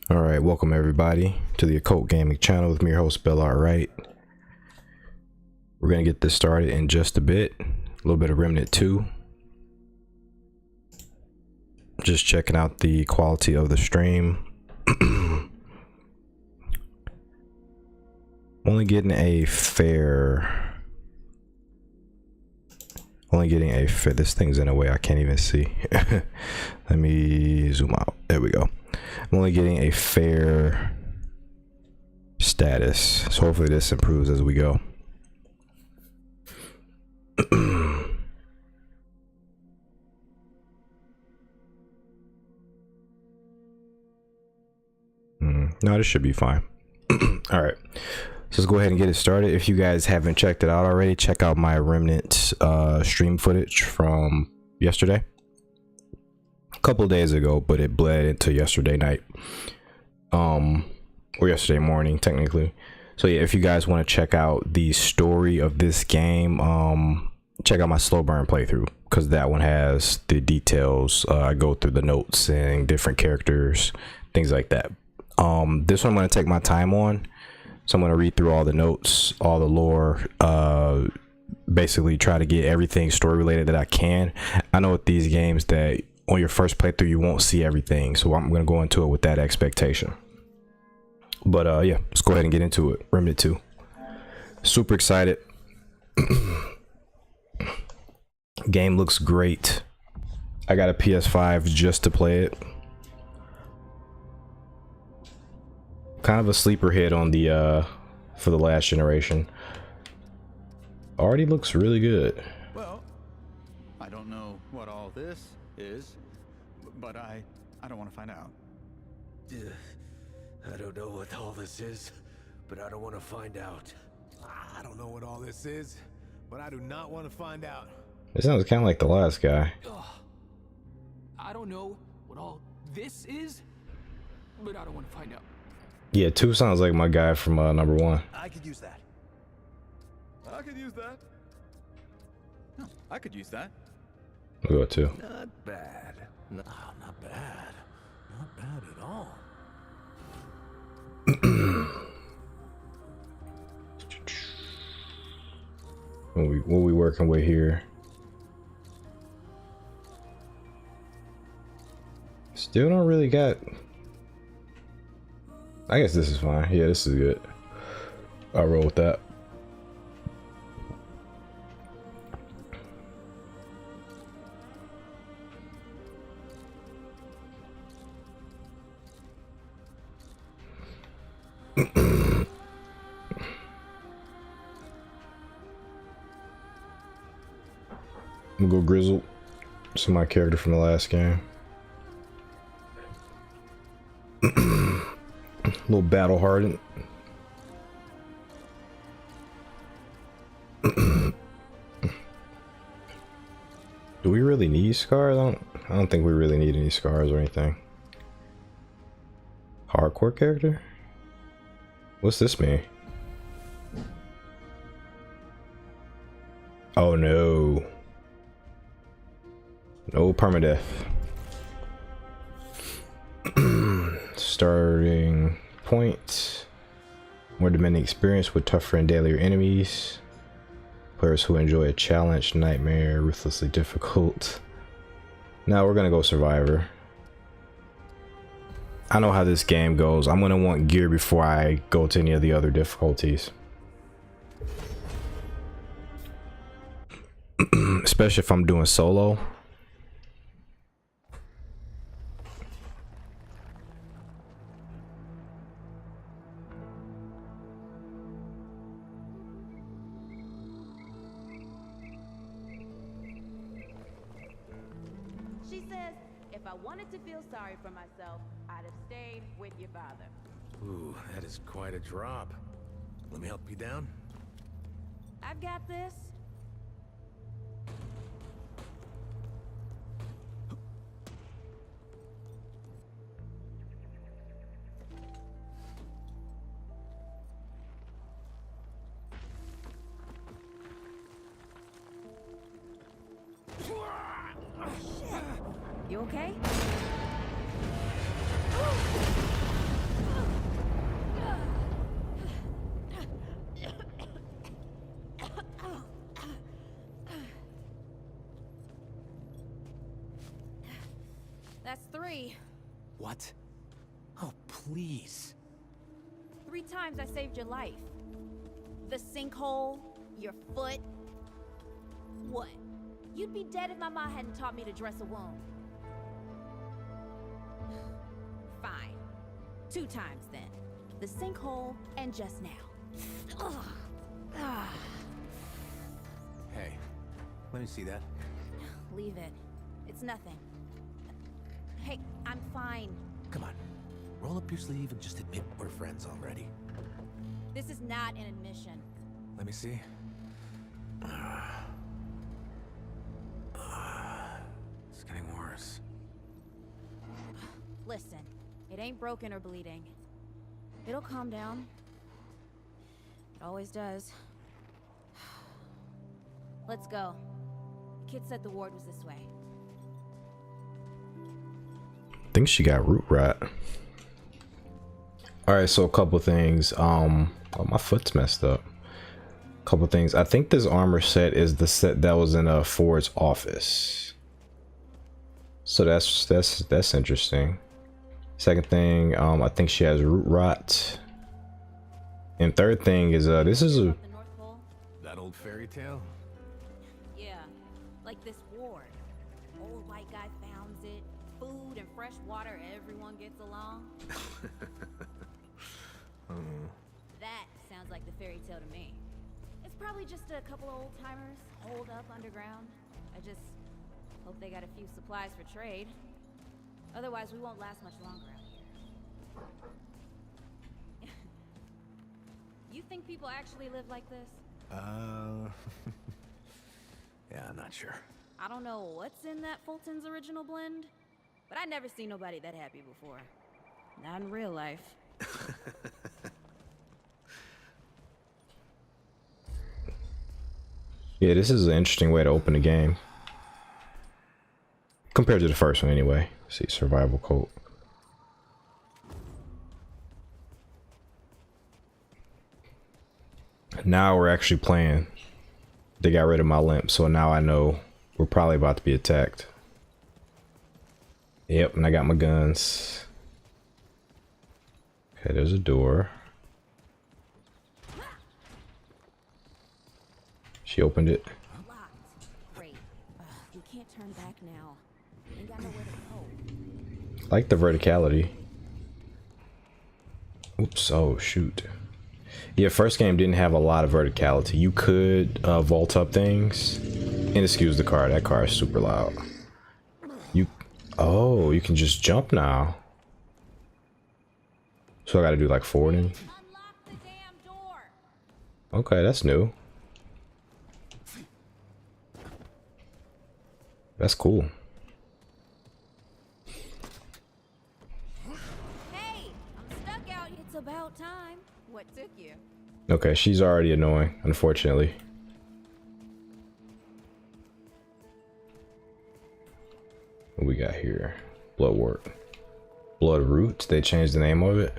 All right, welcome everybody to the Occult Gaming channel with me, your host Bellart Wright. We're gonna get this started in just a bit. A little bit of Remnant 2. Just checking out the quality of the stream. Only getting a fair. This thing's in a way I can't even see. Let me zoom out. There we go. I'm only getting a fair status, so hopefully this improves as we go. No, this should be fine. All right, so let's go ahead and get it started. If you guys haven't checked it out already, check out my Remnant stream footage from yesterday. A couple of days ago, but it bled into yesterday night, or yesterday morning technically. So yeah, if you guys want to check out the story of this game, check out my slow burn playthrough, because that one has the details. I go through the notes and different characters, things like that. This one I'm going to take my time on, so I'm going to read through all the notes, all the lore, basically try to get everything story related that I can. I know with these games that on your first playthrough you won't see everything, so I'm going to go into it with that expectation. But yeah, let's go ahead and get into it. Remnant 2. Super excited. Game looks great. I got a PS5 just to play it. Kind of a sleeper hit on the for the last generation. Already looks really good. Well, I don't know what all this is, but I don't want to find out. I don't know what all this is, but I don't want to find out. I don't know what all this is, but I do not want to find out. It sounds kind of like the last guy. I don't know what all this is, but I don't want to find out. Yeah, 2 sounds like my guy from number 1. I could use that. I could use that. No, I could use that. We'll go 2. Not bad. No, not bad. Not bad at all. What we working with here? Still don't really got. I guess this is fine. Yeah, this is good. I'll roll with that. I'm gonna go Grizzled. This is my character from the last game. A little battle hardened. Do we really need scars? I don't think we really need any scars or anything. Hardcore character? What's this mean? Oh no. No permadeath. Starting point. More demanding experience with tougher and deadlier enemies. Players who enjoy a challenge, nightmare, ruthlessly difficult. Now we're gonna go survivor. I know how this game goes. I'm gonna want gear before I go to any of the other difficulties. Especially if I'm doing solo. For myself, I'd have stayed with your father. Ooh, that is quite a drop. Let me help you down. I've got this. You okay? That's 3. What? Oh, please. 3 times I saved your life. The sinkhole, your foot. What? You'd be dead if my mom hadn't taught me to dress a wound. Fine. 2 times then. The sinkhole and just now. Ugh. Ah. Hey, let me see that. Leave it. It's nothing. Hey, I'm fine. Come on. Roll up your sleeve and just admit we're friends already. This is not an admission. Let me see. It's getting worse. Listen, it ain't broken or bleeding. It'll calm down. It always does. Let's go. The kid said the ward was this way. I think she got root rot. All right, so a couple things. Oh, my foot's messed up. Couple things. I think this armor set is the set that was in Ford's office. So that's interesting. Second thing, I think she has root rot. And third thing is this is a The North Pole? That old fairy tale? Yeah, like this ward. Old white guy founds it. Food and fresh water, everyone gets along. That sounds like the fairy tale to me. It's probably just a couple of old timers holed up underground. I just hope they got a few supplies for trade. Otherwise, we won't last much longer out here. You think people actually live like this? Yeah, I'm not sure. I don't know what's in that Fulton's original blend, but I never seen nobody that happy before. Not in real life. Yeah, this is an interesting way to open the game. Compared to the first one anyway. See, survival code. Now we're actually playing. They got rid of my limp, so now I know we're probably about to be attacked. Yep, and I got my guns. Okay, there's a door. She opened it. Locked. Great. We can't turn back now. Ain't got nowhere to go. Like the verticality. Oops, oh shoot. Yeah, first game didn't have a lot of verticality. You could vault up things. And excuse the car, that car is super loud. Oh, you can just jump now. So I gotta do like forwarding. Unlock the damn door. Okay, that's new. That's cool. Hey, I'm stuck out. It's about time. What took you? Okay, she's already annoying, unfortunately. What we got here? Bloodwort. Bloodroot, they changed the name of it.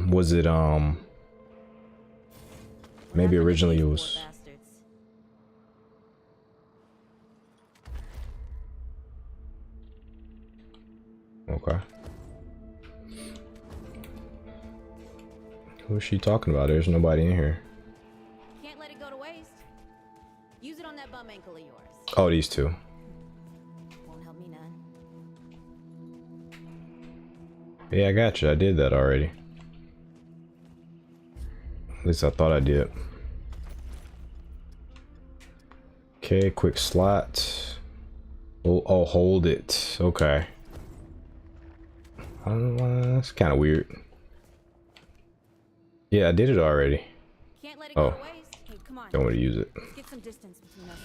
Was it maybe originally it was Bastards. okay. Who is she talking about? There's nobody in here. Can't let it go to waste. Use it on that bum ankle of yours. Oh, these two. Won't help me none. Yeah, I got you. I did that already. At least I thought I did. Okay, quick slot. Oh, hold it. Okay. That's kind of weird. Yeah, I did it already. Can't let it go Oh. to waste. Hey, come on. Don't want to use it. Let's get some distance between us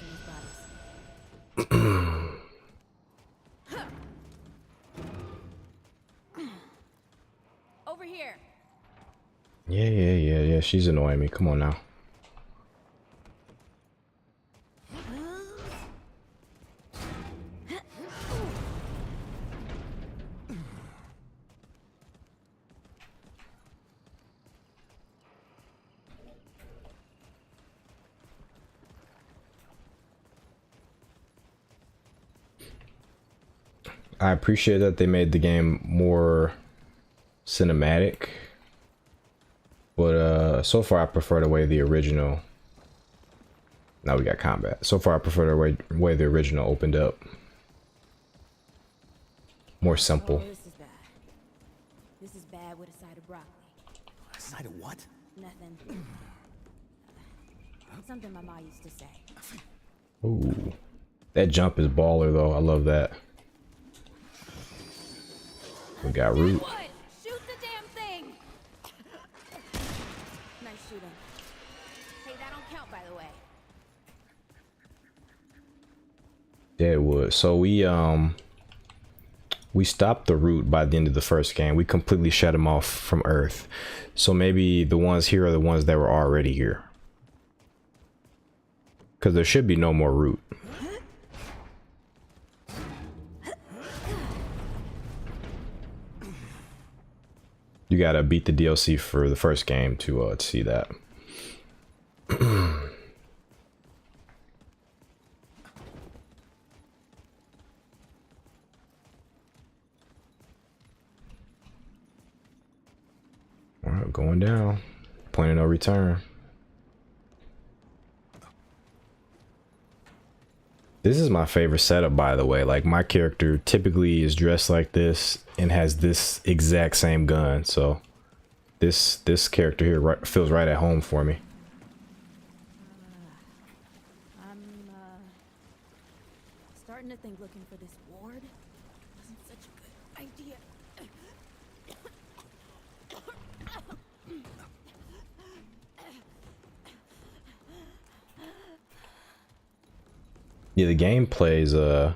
and these bodies. Over here. Yeah. She's annoying me. Come on now. I appreciate that they made the game more cinematic, but so far I prefer the way the original. Now we got combat. So far I prefer the way the original opened up. More simple. Oh, this is bad. This is bad with a side of broccoli. A side of what? Nothing. Something my mom used to say. Ooh, that jump is baller though. I love that. We got root. What? Shoot the damn thing! Nice shooting. Hey, that don't count, by the way. Deadwood. So we stopped the root by the end of the first game. We completely shut him off from Earth. So maybe the ones here are the ones that were already here. Because there should be no more root. You gotta beat the DLC for the first game to see that. Alright, going down. Point of no return. This is my favorite setup, by the way. Like, my character typically is dressed like this and has this exact same gun. So this character here feels right at home for me. I'm starting to think looking for this ward wasn't such a good idea. Yeah, the game plays you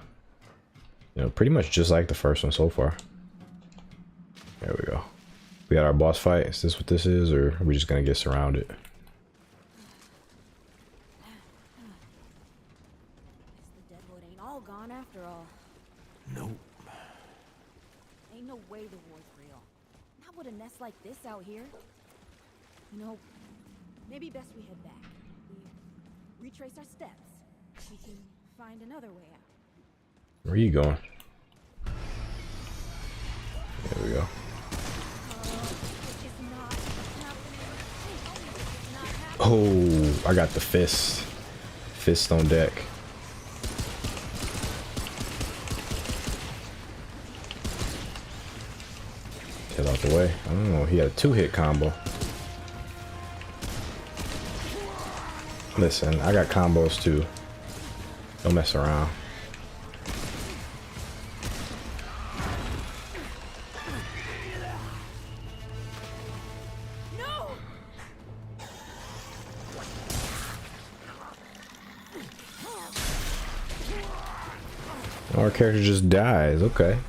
know, pretty much just like the first one so far. There we go. We got our boss fight. Is this what this is, or are we just gonna get surrounded? Guess the deadwood ain't all gone after all. Nope. Ain't no way the ward's real. Not with a nest like this out here. You know, maybe best we head back. We retrace our steps. We can find another way out. Where are you going? There we go. It's not happening. It's not happening. Oh, I got the fist. Fist on deck. Get out the way. I don't know. He had a 2-hit combo. Listen, I got combos too. Don't mess around. No! Our character just dies. Okay.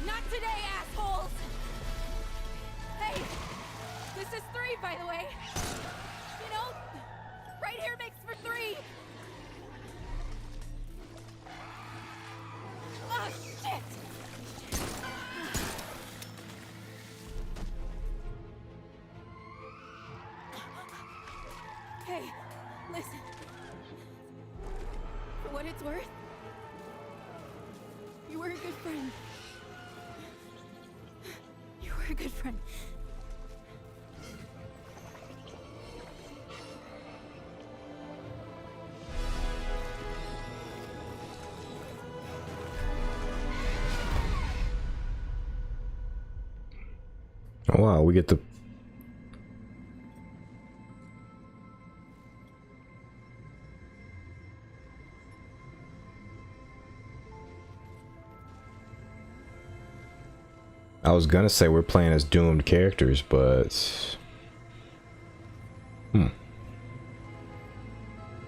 Not today, assholes! Hey, this is 3, by the way. You know, right here makes for 3. Oh, shit! Hey, listen. For what it's worth, you were a good friend. You were a good friend. Oh wow, we get to. I was gonna say we're playing as doomed characters, but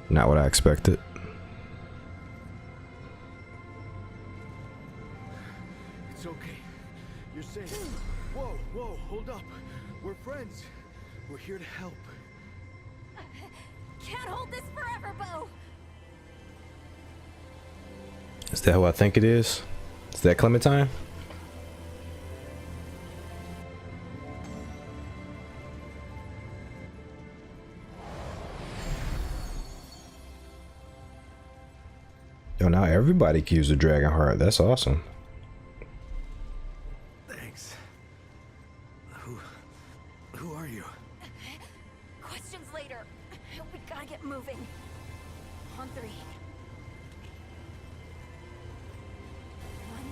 not what I expected. It's okay. You're safe. Whoa, whoa, hold up. We're friends. We're here to help. Can't hold this forever, Bo. Is that who I think it is? Is that Clementine? Oh, now everybody can use the dragon heart. That's awesome. Thanks. Who are you? Questions later. We gotta get moving. On three. One.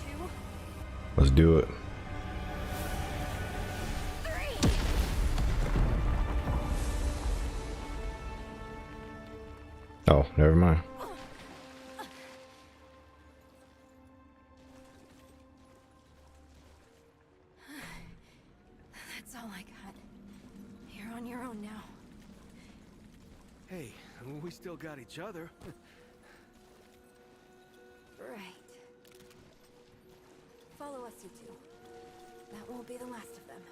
Two. Let's do it. Three. Oh, never mind. That's all I got. You're on your own now. Hey, we still got each other. Right. Follow us, you two. That won't be the last of them.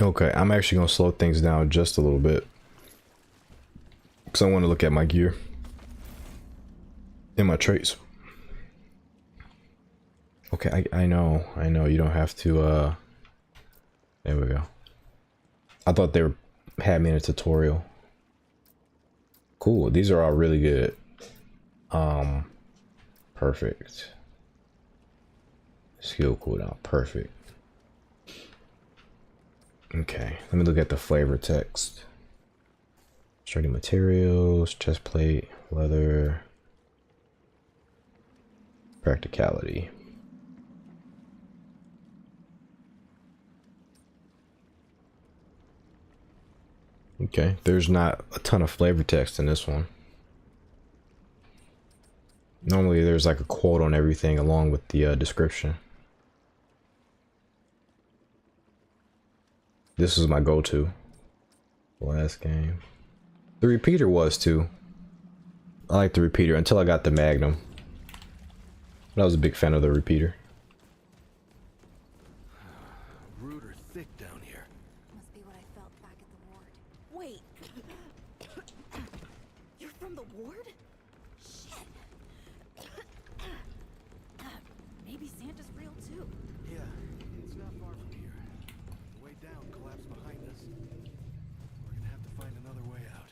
Okay, I'm actually gonna slow things down just a little bit because I want to look at my gear and my traits. Okay, I know you don't have to. There we go. I thought they had me in a tutorial. Cool, these are all really good. Perfect. Skill cooldown, perfect. Okay, let me look at the flavor text. Sturdy materials, chest plate, leather, practicality. Okay, there's not a ton of flavor text in this one. Normally there's like a quote on everything along with the description. This is my go-to. Last game. The repeater was too. I like the repeater until I got the Magnum. But I was a big fan of the repeater. Rude or thick down here. Must be what I felt back at the ward. Wait. You're from the ward? Shit. Maybe Santa's real too. Yeah, it's not far from here. The way down collapsed behind us. We're gonna have to find another way out.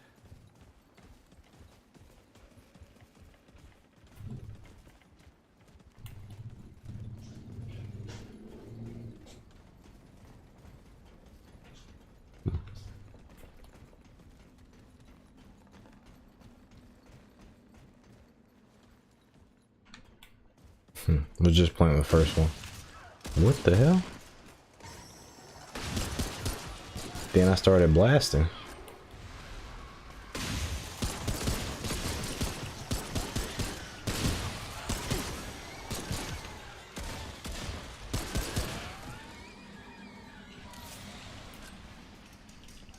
Was just playing the first one. What the hell? Then I started blasting.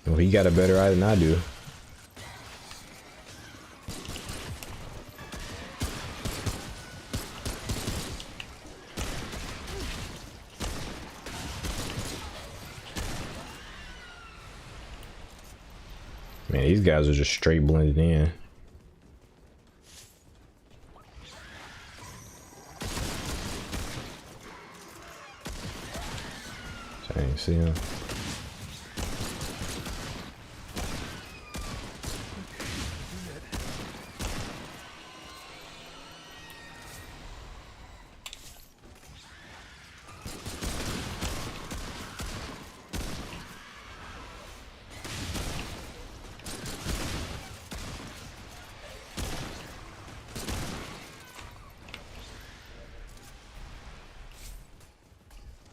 Well, he got a better eye than I do. Man, these guys are just straight blended in. Dang, see him?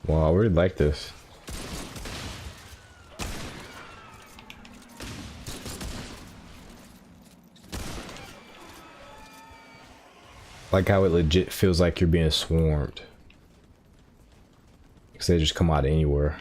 Wow, I really like this. Like how it legit feels like you're being swarmed. Because they just come out of anywhere.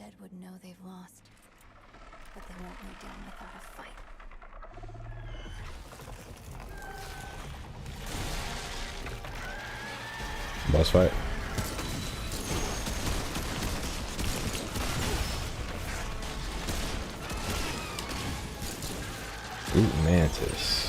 dead would know they've lost. But they won't lay down without a fight. Boss fight. Ooh, mantis.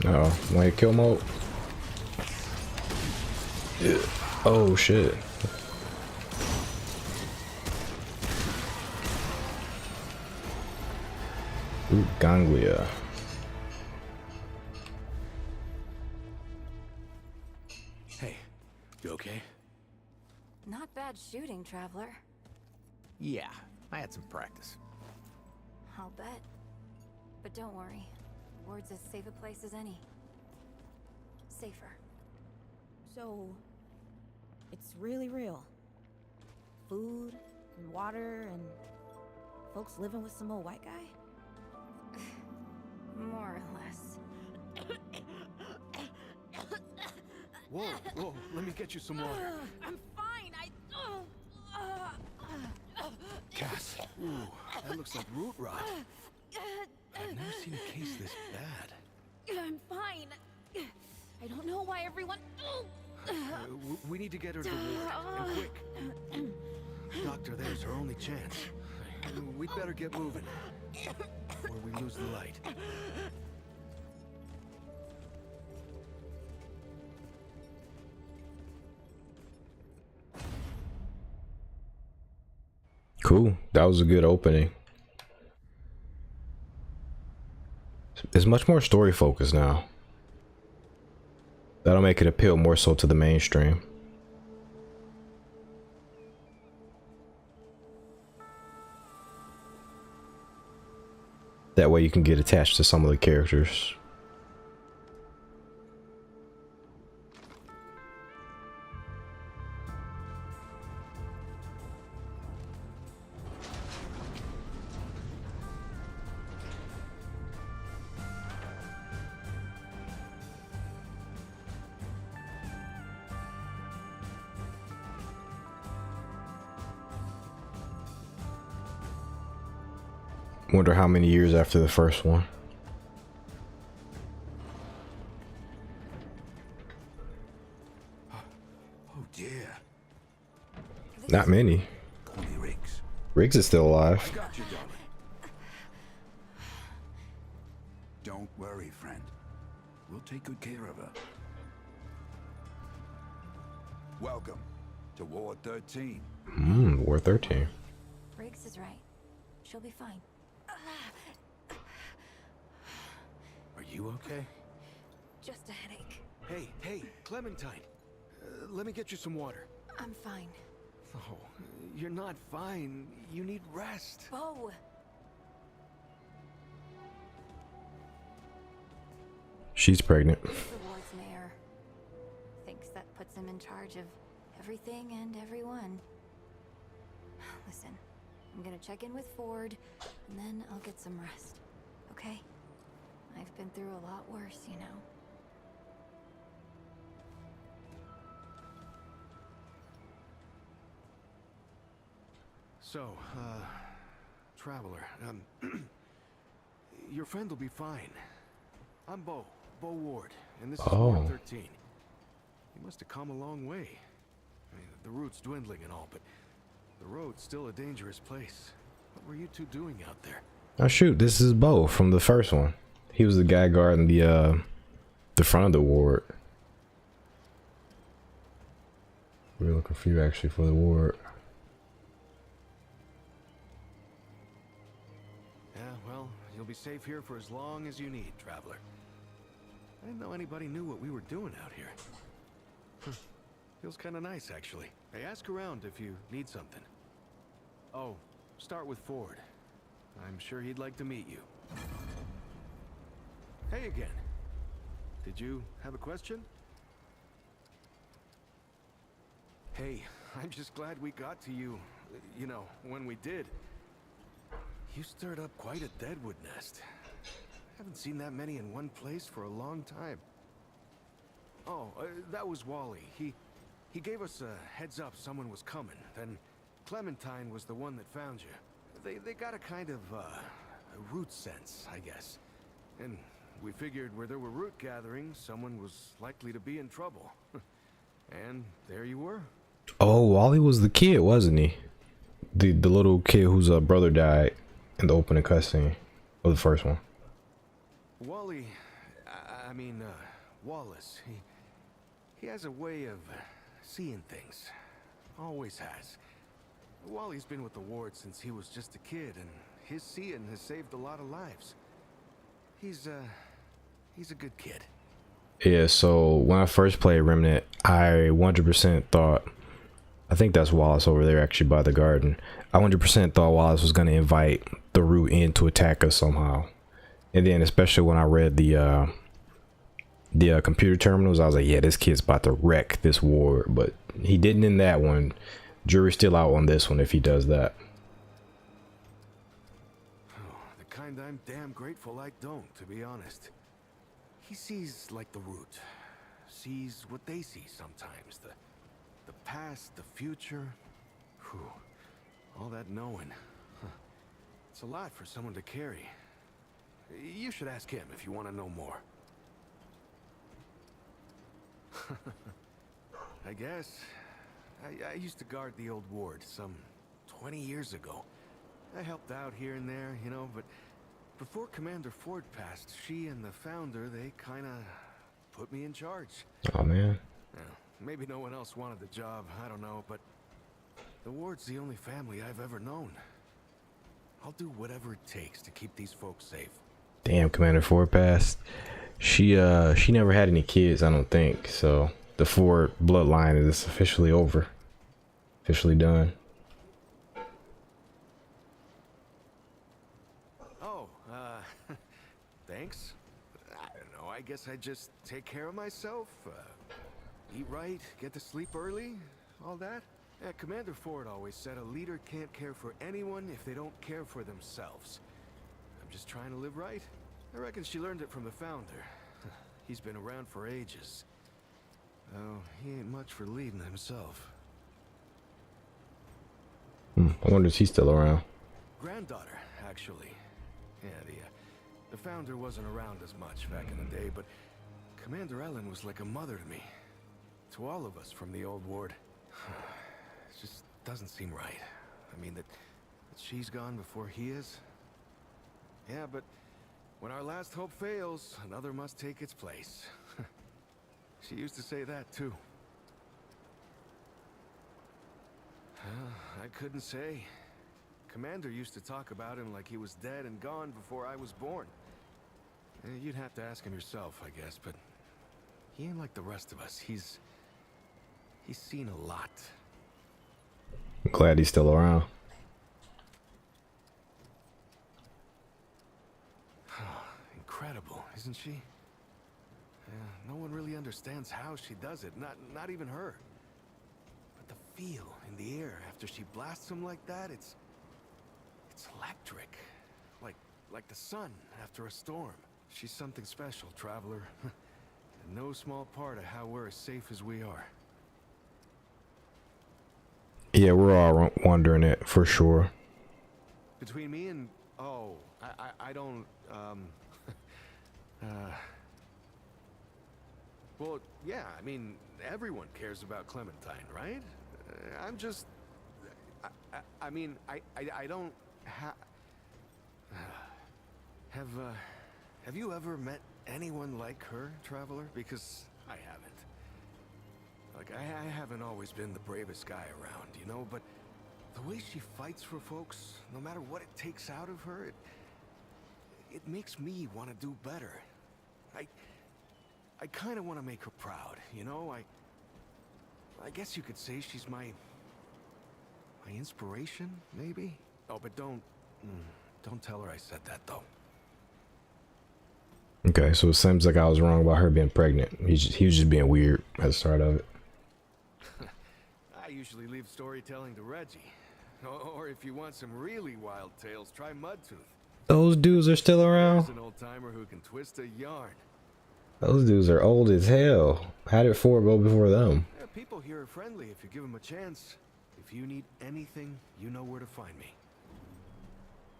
Uh-oh, wait, kill mode. Yeah. Oh shit. Ooh, ganglia. Hey, you okay? Not bad shooting, Traveler. Yeah, I had some practice. I'll bet. But don't worry. Ward's as safe a place as any. Safer. So, it's really real. Food and water and folks living with some old white guy? More or less. Whoa, whoa, let me get you some water. I'm fine. Cass. Ooh, that looks like root rot. I've never seen a case this bad. I'm fine. I don't know why everyone. We need to get her to the ward, and quick. Doctor, there's her only chance. We'd better get moving, or we lose the light. Cool. That was a good opening. It's much more story focused now. That'll make it appeal more so to the mainstream. That way you can get attached to some of the characters. Wonder how many years after the first one. Oh dear. Not many. Call me Riggs. Riggs is still alive. Got you, darling. Don't worry, friend. We'll take good care of her. Welcome to Ward 13. War 13. Riggs is right. She'll be fine. Are you okay? Just a headache. Hey, Clementine. Let me get you some water. I'm fine. Oh, you're not fine. You need rest. Bo! She's pregnant. He's the ward's mayor. Thinks that puts him in charge of everything and everyone. Listen, I'm gonna check in with Ford, and then I'll get some rest. Okay? I've been through a lot worse, you know. So, Traveler, your friend will be fine. I'm Bo Ward, and this is Ward 13. You must have come a long way. I mean, the route's dwindling and all, but the road's still a dangerous place. What were you two doing out there? Oh shoot, this is Bo from the first one. He was the guy guarding the front of the ward. We're looking for you actually for the ward. Yeah, well, you'll be safe here for as long as you need, Traveler. I didn't know anybody knew what we were doing out here. Feels kind of nice, actually. Hey, ask around if you need something. Oh, start with Ford. I'm sure he'd like to meet you. Hey again. Did you have a question? Hey, I'm just glad we got to you, you know, when we did. You stirred up quite a deadwood nest. Haven't seen that many in one place for a long time. Oh, that was Wally. He gave us a heads up someone was coming. Then Clementine was the one that found you. They got a kind of a root sense, I guess. And we figured where there were root gatherings, someone was likely to be in trouble. And there you were. Oh, Wally was the kid, wasn't he? The little kid whose brother died in the opening cutscene of the first one. Wally, I mean, Wallace, he has a way of seeing things. Always has. Wally's been with the ward since he was just a kid, and his seeing has saved a lot of lives. He's a good kid. Yeah, so when I first played Remnant, I 100% thought, I think that's Wallace over there actually by the garden. I 100% thought Wallace was going to invite the root in to attack us somehow. And then especially when I read the computer terminals, I was like, yeah, this kid's about to wreck this ward. But he didn't in that one. Jury's still out on this one if he does that. Oh, the kind I'm damn grateful I don't, to be honest. He sees like the root. Sees what they see sometimes. The past, the future. Whew. All that knowing. Huh. It's a lot for someone to carry. You should ask him if you want to know more. I guess. I used to guard the old ward some 20 years ago. I helped out here and there, you know, but before Commander Ford passed, she and the founder, they kind of put me in charge. Oh, man. Yeah, maybe no one else wanted the job, I don't know, but the ward's the only family I've ever known. I'll do whatever it takes to keep these folks safe. Damn, Commander Ford passed. She never had any kids, I don't think. So the Ford bloodline is officially over. Officially done. Oh, thanks. I don't know, I guess I just take care of myself. Eat right, get to sleep early, all that. Yeah, Commander Ford always said a leader can't care for anyone if they don't care for themselves. I'm just trying to live right. I reckon she learned it from the founder. He's been around for ages. Oh, he ain't much for leading himself. I wonder if he's still around. Granddaughter, actually. Yeah, the founder wasn't around as much back in the day, but Commander Ellen was like a mother to me. To all of us from the old ward. It just doesn't seem right. I mean, that she's gone before he is. Yeah, but when our last hope fails, another must take its place. She used to say that, too. I couldn't say. Commander used to talk about him like he was dead and gone before I was born. You'd have to ask him yourself, I guess, but he ain't like the rest of us. He's seen a lot. I'm glad he's still around. Incredible, isn't she? Yeah, no one really understands how she does it, not even her. But the feel in the air after she blasts him like that, it's electric. Like the sun after a storm. She's something special, traveler. And no small part of how we're as safe as we are. Yeah, we're all wondering it for sure. Between me and... Oh, I don't... Well, yeah, I mean, everyone cares about Clementine, right? I'm just... I mean, I don't have you ever met anyone like her, traveler? Because I haven't. Like, I haven't always been the bravest guy around, you know, but the way she fights for folks, no matter what it takes out of her, it makes me want to do better. I kind of want to make her proud, you know? I guess you could say she's my inspiration, maybe? Oh, but don't tell her I said that, though. Okay, so it seems like I was wrong about her being pregnant. He was just being weird at the start of it. I usually leave storytelling to Reggie. Or if you want some really wild tales, try Mudtooth. Those dudes are still around? There's an old timer who can twist a yarn. Those dudes are old as hell. How did 4 go before them? Yeah, people here are friendly if you give them a chance. If you need anything, you know where to find me.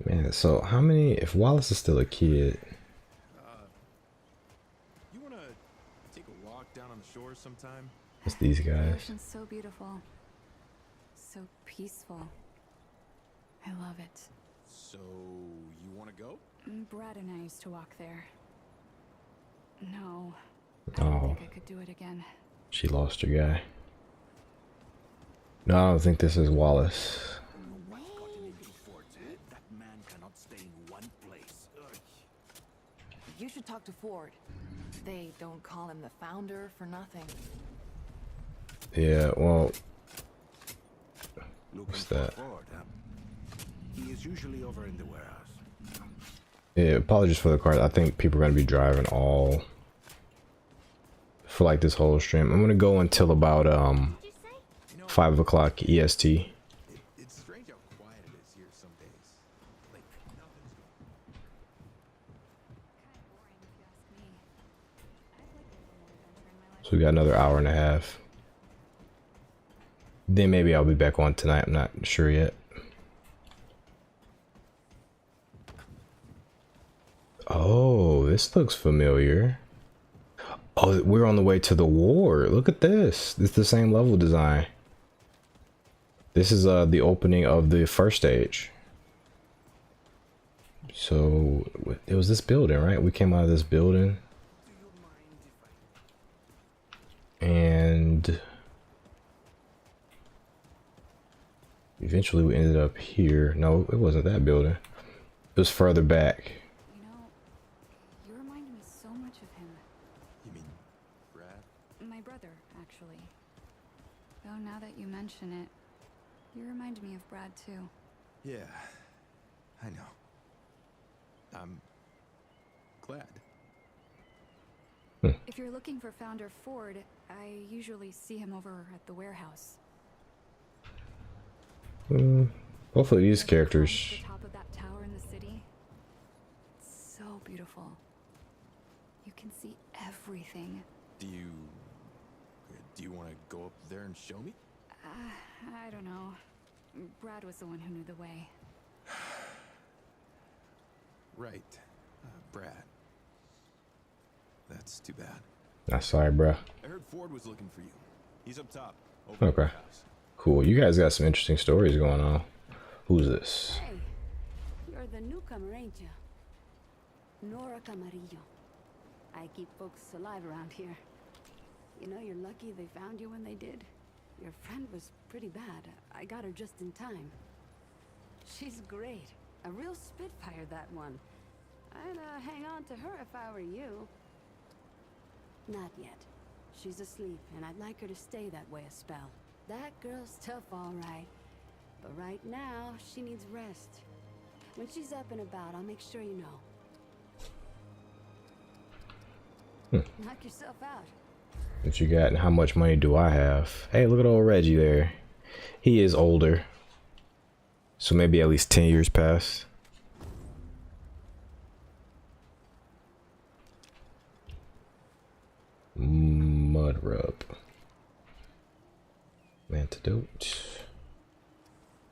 Man, so how many, if Wallace is still a kid? You wanna take a walk down on the shore sometime? It's these The guys. ocean's so beautiful. So peaceful. I love it. So, you wanna go? Brad and I used to walk there. No. I don't Oh, think I could do it again. she lost her guy. No, I don't think this is Wallace. That man cannot stay in one place. You should talk to Ford. They don't call him the founder for nothing. Yeah, well, Looking what's that? Ford, huh? He is usually over in the warehouse. Yeah, apologies for the card. I think people are going to be driving all for like this whole stream. I'm going to go until about 5 o'clock EST. It's strange how quiet it is here some days. Like nothing's going. So we got another hour and a half. Then maybe I'll be back on tonight. I'm not sure yet. Oh, this looks familiar. Oh, we're on the way to the war. Look at this. It's the same level design. This is the opening of the first stage. So it was this building, right? We came out of this building. And eventually we ended up here. No, it wasn't that building. It was further back. You know, you remind me so much of him. You mean Brad? My brother, actually. Though now that you mention it, you remind me of Brad too. Yeah, I know. I'm glad. If you're looking for Founder Ford, I usually see him over at the warehouse. Both of these At characters. the top of that tower in the city. It's so beautiful. You can see everything. Do you want to go up there and show me? I don't know. Brad was the one who knew the way. Right, Brad. That's too bad. Nah, sorry, bruh. I heard Ford was looking for you. He's up top. Over at the Okay. house. Cool. You guys got some interesting stories going on. Who's this? Hey, you're the newcomer, ain't you? Nora Camarillo. I keep folks alive around here. You know, you're lucky they found you when they did. Your friend was pretty bad. I got her just in time. She's great. A real spitfire, that one. I'd hang on to her if I were you. Not yet. She's asleep, and I'd like her to stay that way a spell. That girl's tough, all right. But right now, she needs rest. When she's up and about, I'll make sure you know. Knock yourself out. What you got and how much money do I have? Hey, look at old Reggie there. He is older. So maybe at least 10 years past. Mud rub. Antidote.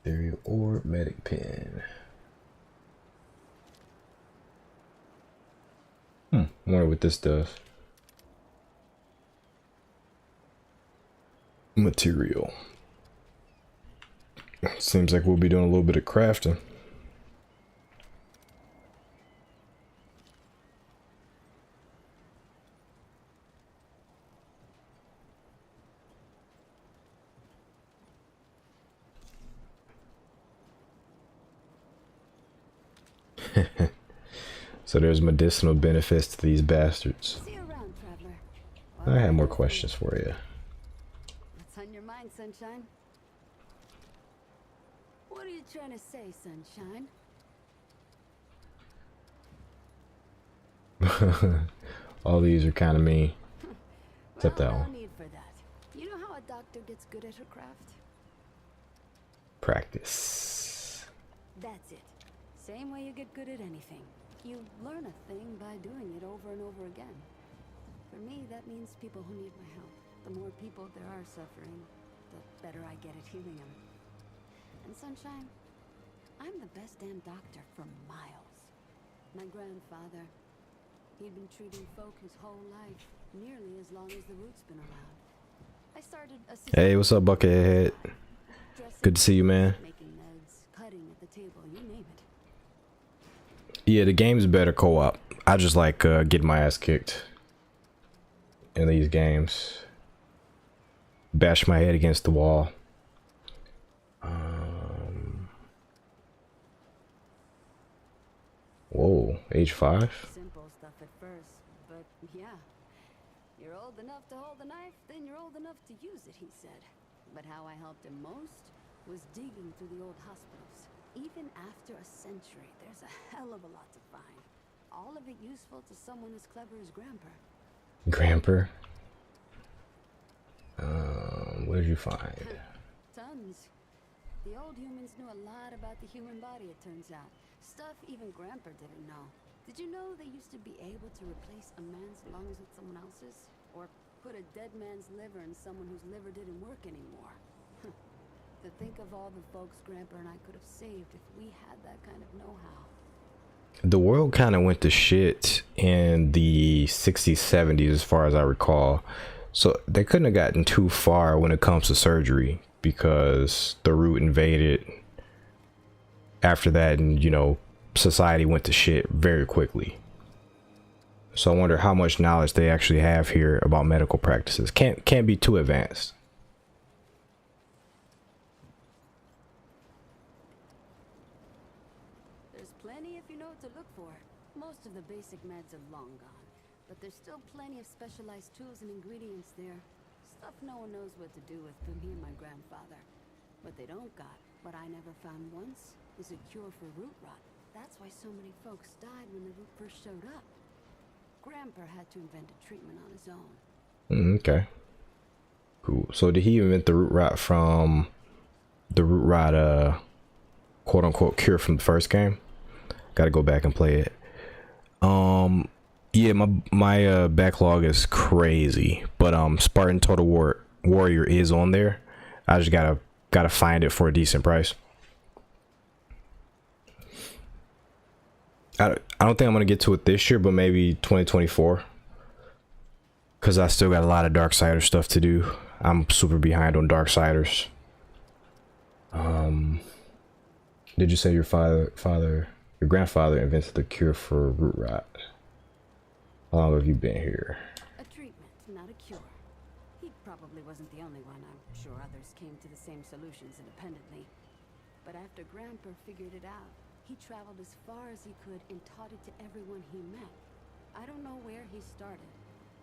Burial orb, medic pen. I wonder what this does. Material. Seems like we'll be doing a little bit of crafting. So there's medicinal benefits to these bastards. See you around, traveler. I have more questions for you. What's on your mind, Sunshine? What are you trying to say, Sunshine? All these are kind of mean, except that Well, one. no need for that. You know how a doctor gets good at her craft? Practice. That's it. Same way you get good at anything. You learn a thing by doing it over and over again. For me, that means people who need my help. The more people there are suffering, the better I get at healing them. And Sunshine, I'm the best damn doctor for miles. My grandfather, he'd been treating folk his whole life, nearly as long as the root's been around. I started Hey, what's up, Buckethead? Good to see you, man. making meds, cutting at the table, you name it. Yeah, the game's better co-op. I just like getting my ass kicked in these games. Bash my head against the wall. Whoa, age 5? Simple stuff at first, but yeah. You're old enough to hold the knife, then you're old enough to use it, he said. But how I helped him most was digging through the old hospitals. Even after a century, there's a hell of a lot to find. All of it useful to someone as clever as Grandpa. Gramper? What did you find? Tons. The old humans knew a lot about the human body, it turns out. Stuff even Grandpa didn't know. Did you know they used to be able to replace a man's lungs with someone else's? Or put a dead man's liver in someone whose liver didn't work anymore? To think of all the folks Grandpa and I could have saved if we had that kind of know-how. The world kind of went to shit in the 60s, 70s, as far as I recall. So they couldn't have gotten too far when it comes to surgery because the root invaded after that, and you know, society went to shit very quickly. So I wonder how much knowledge they actually have here about medical practices. Can't be too advanced. There's plenty if you know what to look for. Most of the basic meds are long gone, but there's still plenty of specialized tools and ingredients there. Stuff no one knows what to do with but me and my grandfather. What they don't got, what I never found once, is a cure for root rot. That's why so many folks died when the root first showed up. Grandpa had to invent a treatment on his own. Okay. Cool. So did he invent the root rot from the root rot quote unquote cure from the first game? Gotta go back and play it. Yeah, my backlog is crazy, but Spartan Total Warrior is on there. I just gotta find it for a decent price. I don't think I'm gonna get to it this year, but maybe 2024, because I still got a lot of Darksiders stuff to do. I'm super behind on Darksiders. Did you say your grandfather invented the cure for root rot? How long have you been here? A treatment, not a cure. He probably wasn't the only one. I'm sure others came to the same solutions independently. But after Grandpa figured it out, he traveled as far as he could and taught it to everyone he met. I don't know where he started,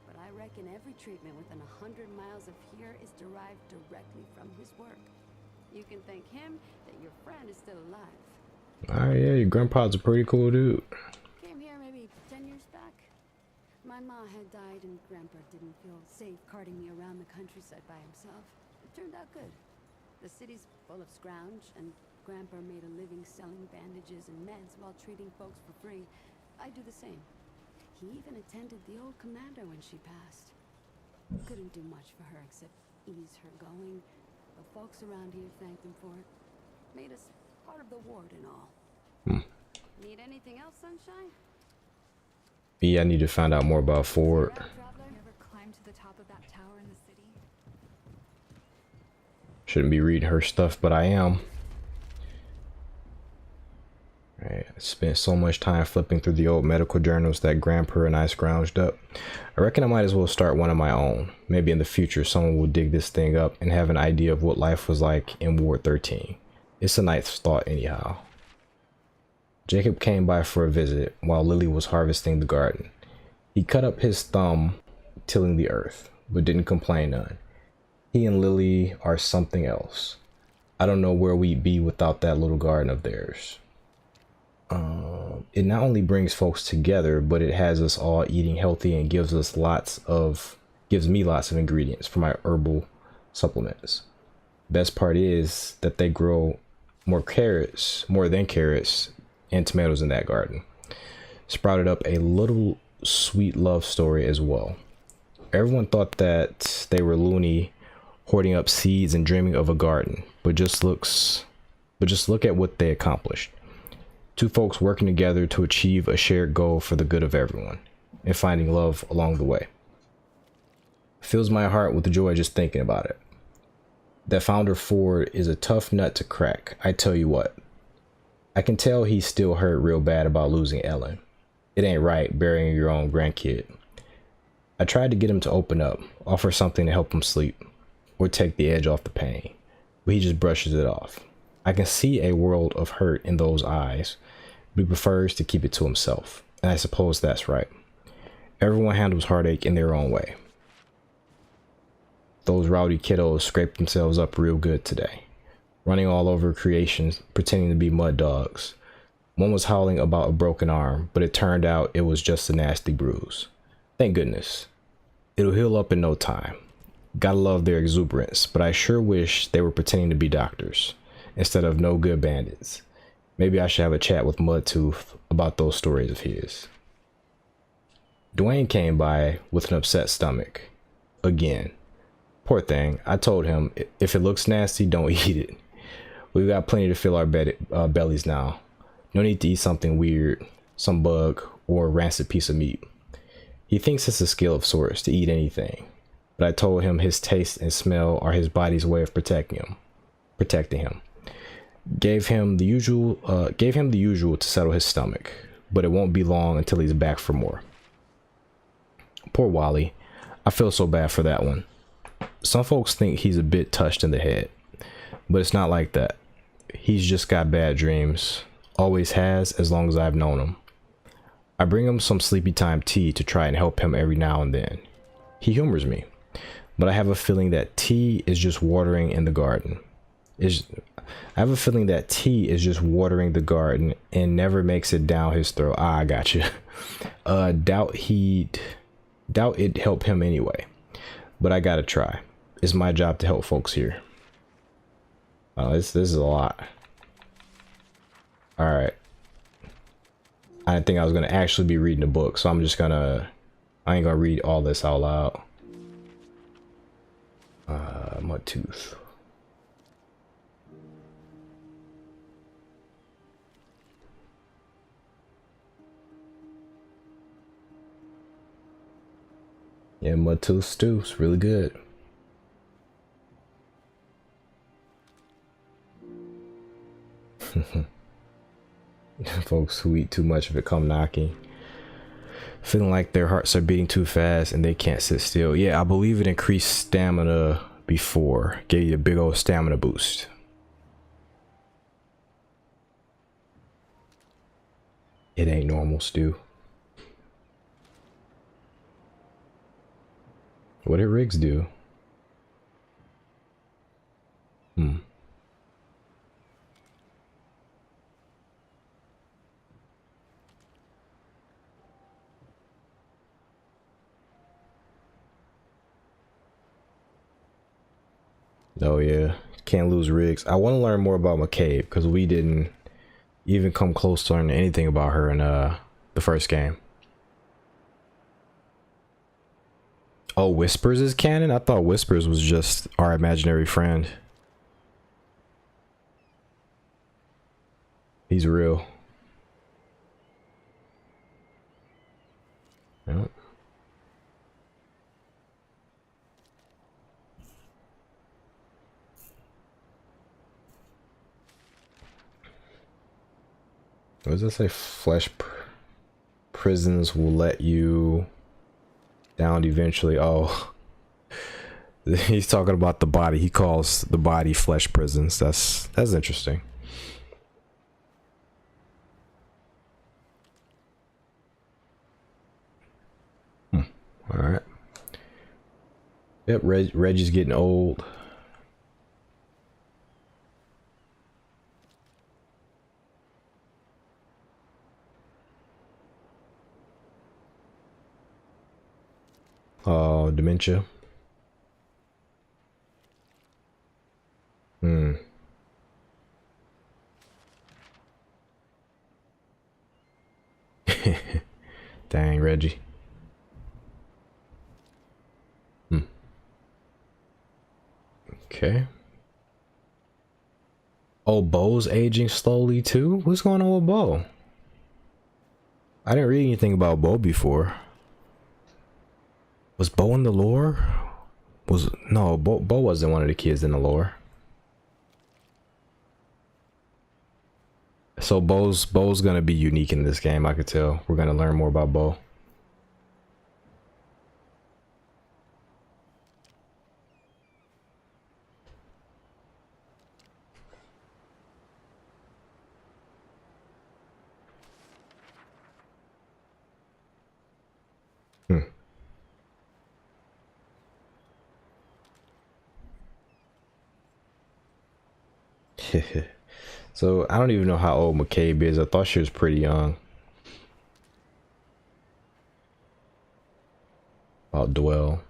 but I reckon every treatment within 100 miles of here is derived directly from his work. You can thank him that your friend is still alive. Alright, yeah, your grandpa's a pretty cool dude. Came here maybe 10 years back. My ma had died and Grandpa didn't feel safe carting me around the countryside by himself. It turned out good. The city's full of scrounge, and Grandpa made a living selling bandages and meds while treating folks for free. I do the same. He even attended the old commander when she passed. Couldn't do much for her except ease her going. The folks around here thanked him for it. Made us part of the ward and all. Need anything else, Sunshine? Yeah, I need to find out more about Ford. Ever climbed to the top of that tower in the city? Shouldn't be reading her stuff, but I am. Alright, I spent so much time flipping through the old medical journals that Grandpa and I scrounged up. I reckon I might as well start one of my own. Maybe in the future someone will dig this thing up and have an idea of what life was like in Ward 13. It's a nice thought anyhow. Jacob came by for a visit while Lily was harvesting the garden. He cut up his thumb tilling the earth. but didn't complain none. He and Lily are something else. I don't know where we'd be without that little garden of theirs. It not only brings folks together, but it has us all eating healthy and gives me lots of ingredients for my herbal supplements. Best part is that they grow more than carrots and tomatoes in that garden. Sprouted up a little sweet love story as well. Everyone thought that they were loony, hoarding up seeds and dreaming of a garden, but just look at what they accomplished. Two folks working together to achieve a shared goal for the good of everyone, and finding love along the way. Fills my heart with joy just thinking about it. That founder Ford is a tough nut to crack, I tell you what. I can tell he's still hurt real bad about losing Ellen. It ain't right burying your own grandkid. I tried to get him to open up, offer something to help him sleep, or take the edge off the pain, but he just brushes it off. I can see a world of hurt in those eyes, but he prefers to keep it to himself, and I suppose that's right. Everyone handles heartache in their own way. Those rowdy kiddos scraped themselves up real good today, running all over creation, pretending to be mud dogs. One was howling about a broken arm, but it turned out it was just a nasty bruise. Thank goodness. It'll heal up in no time. Gotta love their exuberance, but I sure wish they were pretending to be doctors instead of no good bandits. Maybe I should have a chat with Mudtooth about those stories of his. Dwayne came by with an upset stomach. Again. Poor thing. I told him, if it looks nasty, don't eat it. We've got plenty to fill our bellies now. No need to eat something weird, some bug, or a rancid piece of meat. He thinks it's a skill of sorts to eat anything, but I told him his taste and smell are his body's way of protecting him. Gave him the usual to settle his stomach, but it won't be long until he's back for more. Poor Wally. I feel so bad for that one. Some folks think he's a bit touched in the head, but it's not like that. He's just got bad dreams. Always has, as long as I've known him. I bring him some sleepy time tea to try and help him every now and then. He humors me, but I have a feeling that tea is just watering in the garden. I have a feeling that tea is just watering the garden and never makes it down his throat. I gotcha. Doubt it'd help him anyway, but I gotta try. It's my job to help folks here. This is a lot. All right. I didn't think I was gonna actually be reading a book, so I ain't gonna read all this out loud. Mudtooth. Yeah, Mudtooth stew is really good. Folks who eat too much of it come knocking, feeling like their hearts are beating too fast and they can't sit still. Yeah, I believe it increased stamina before, gave you a big old stamina boost. It ain't normal stew. What did Riggs do? Oh yeah, can't lose Riggs. I want to learn more about McCabe because we didn't even come close to learning anything about her in the first game. Oh, Whispers is canon? I thought Whispers was just our imaginary friend. He's real. Yep. What does it say? Prisons will let you down eventually. Oh, he's talking about the body. He calls the body flesh prisons. That's interesting. All right. Yep, Reggie's getting old. Dementia. Dang, Reggie. Okay. Oh, Bo's aging slowly too? What's going on with Bo? I didn't read anything about Bo before. Was Bo in the lore? No, Bo wasn't one of the kids in the lore. So Bo's gonna be unique in this game, I could tell. We're gonna learn more about Bo. So I don't even know how old McCabe is. I thought she was pretty young. About Dwell.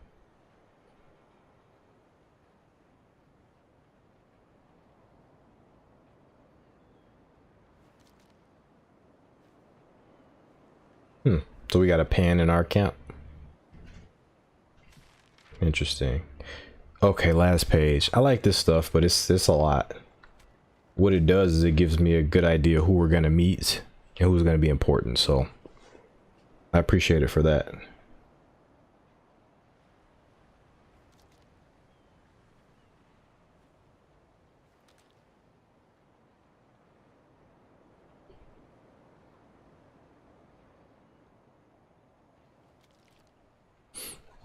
So we got a pan in our camp. Interesting. Okay, last page. I like this stuff, but it's a lot. What it does is it gives me a good idea who we're gonna meet and who's gonna be important, so I appreciate it for that.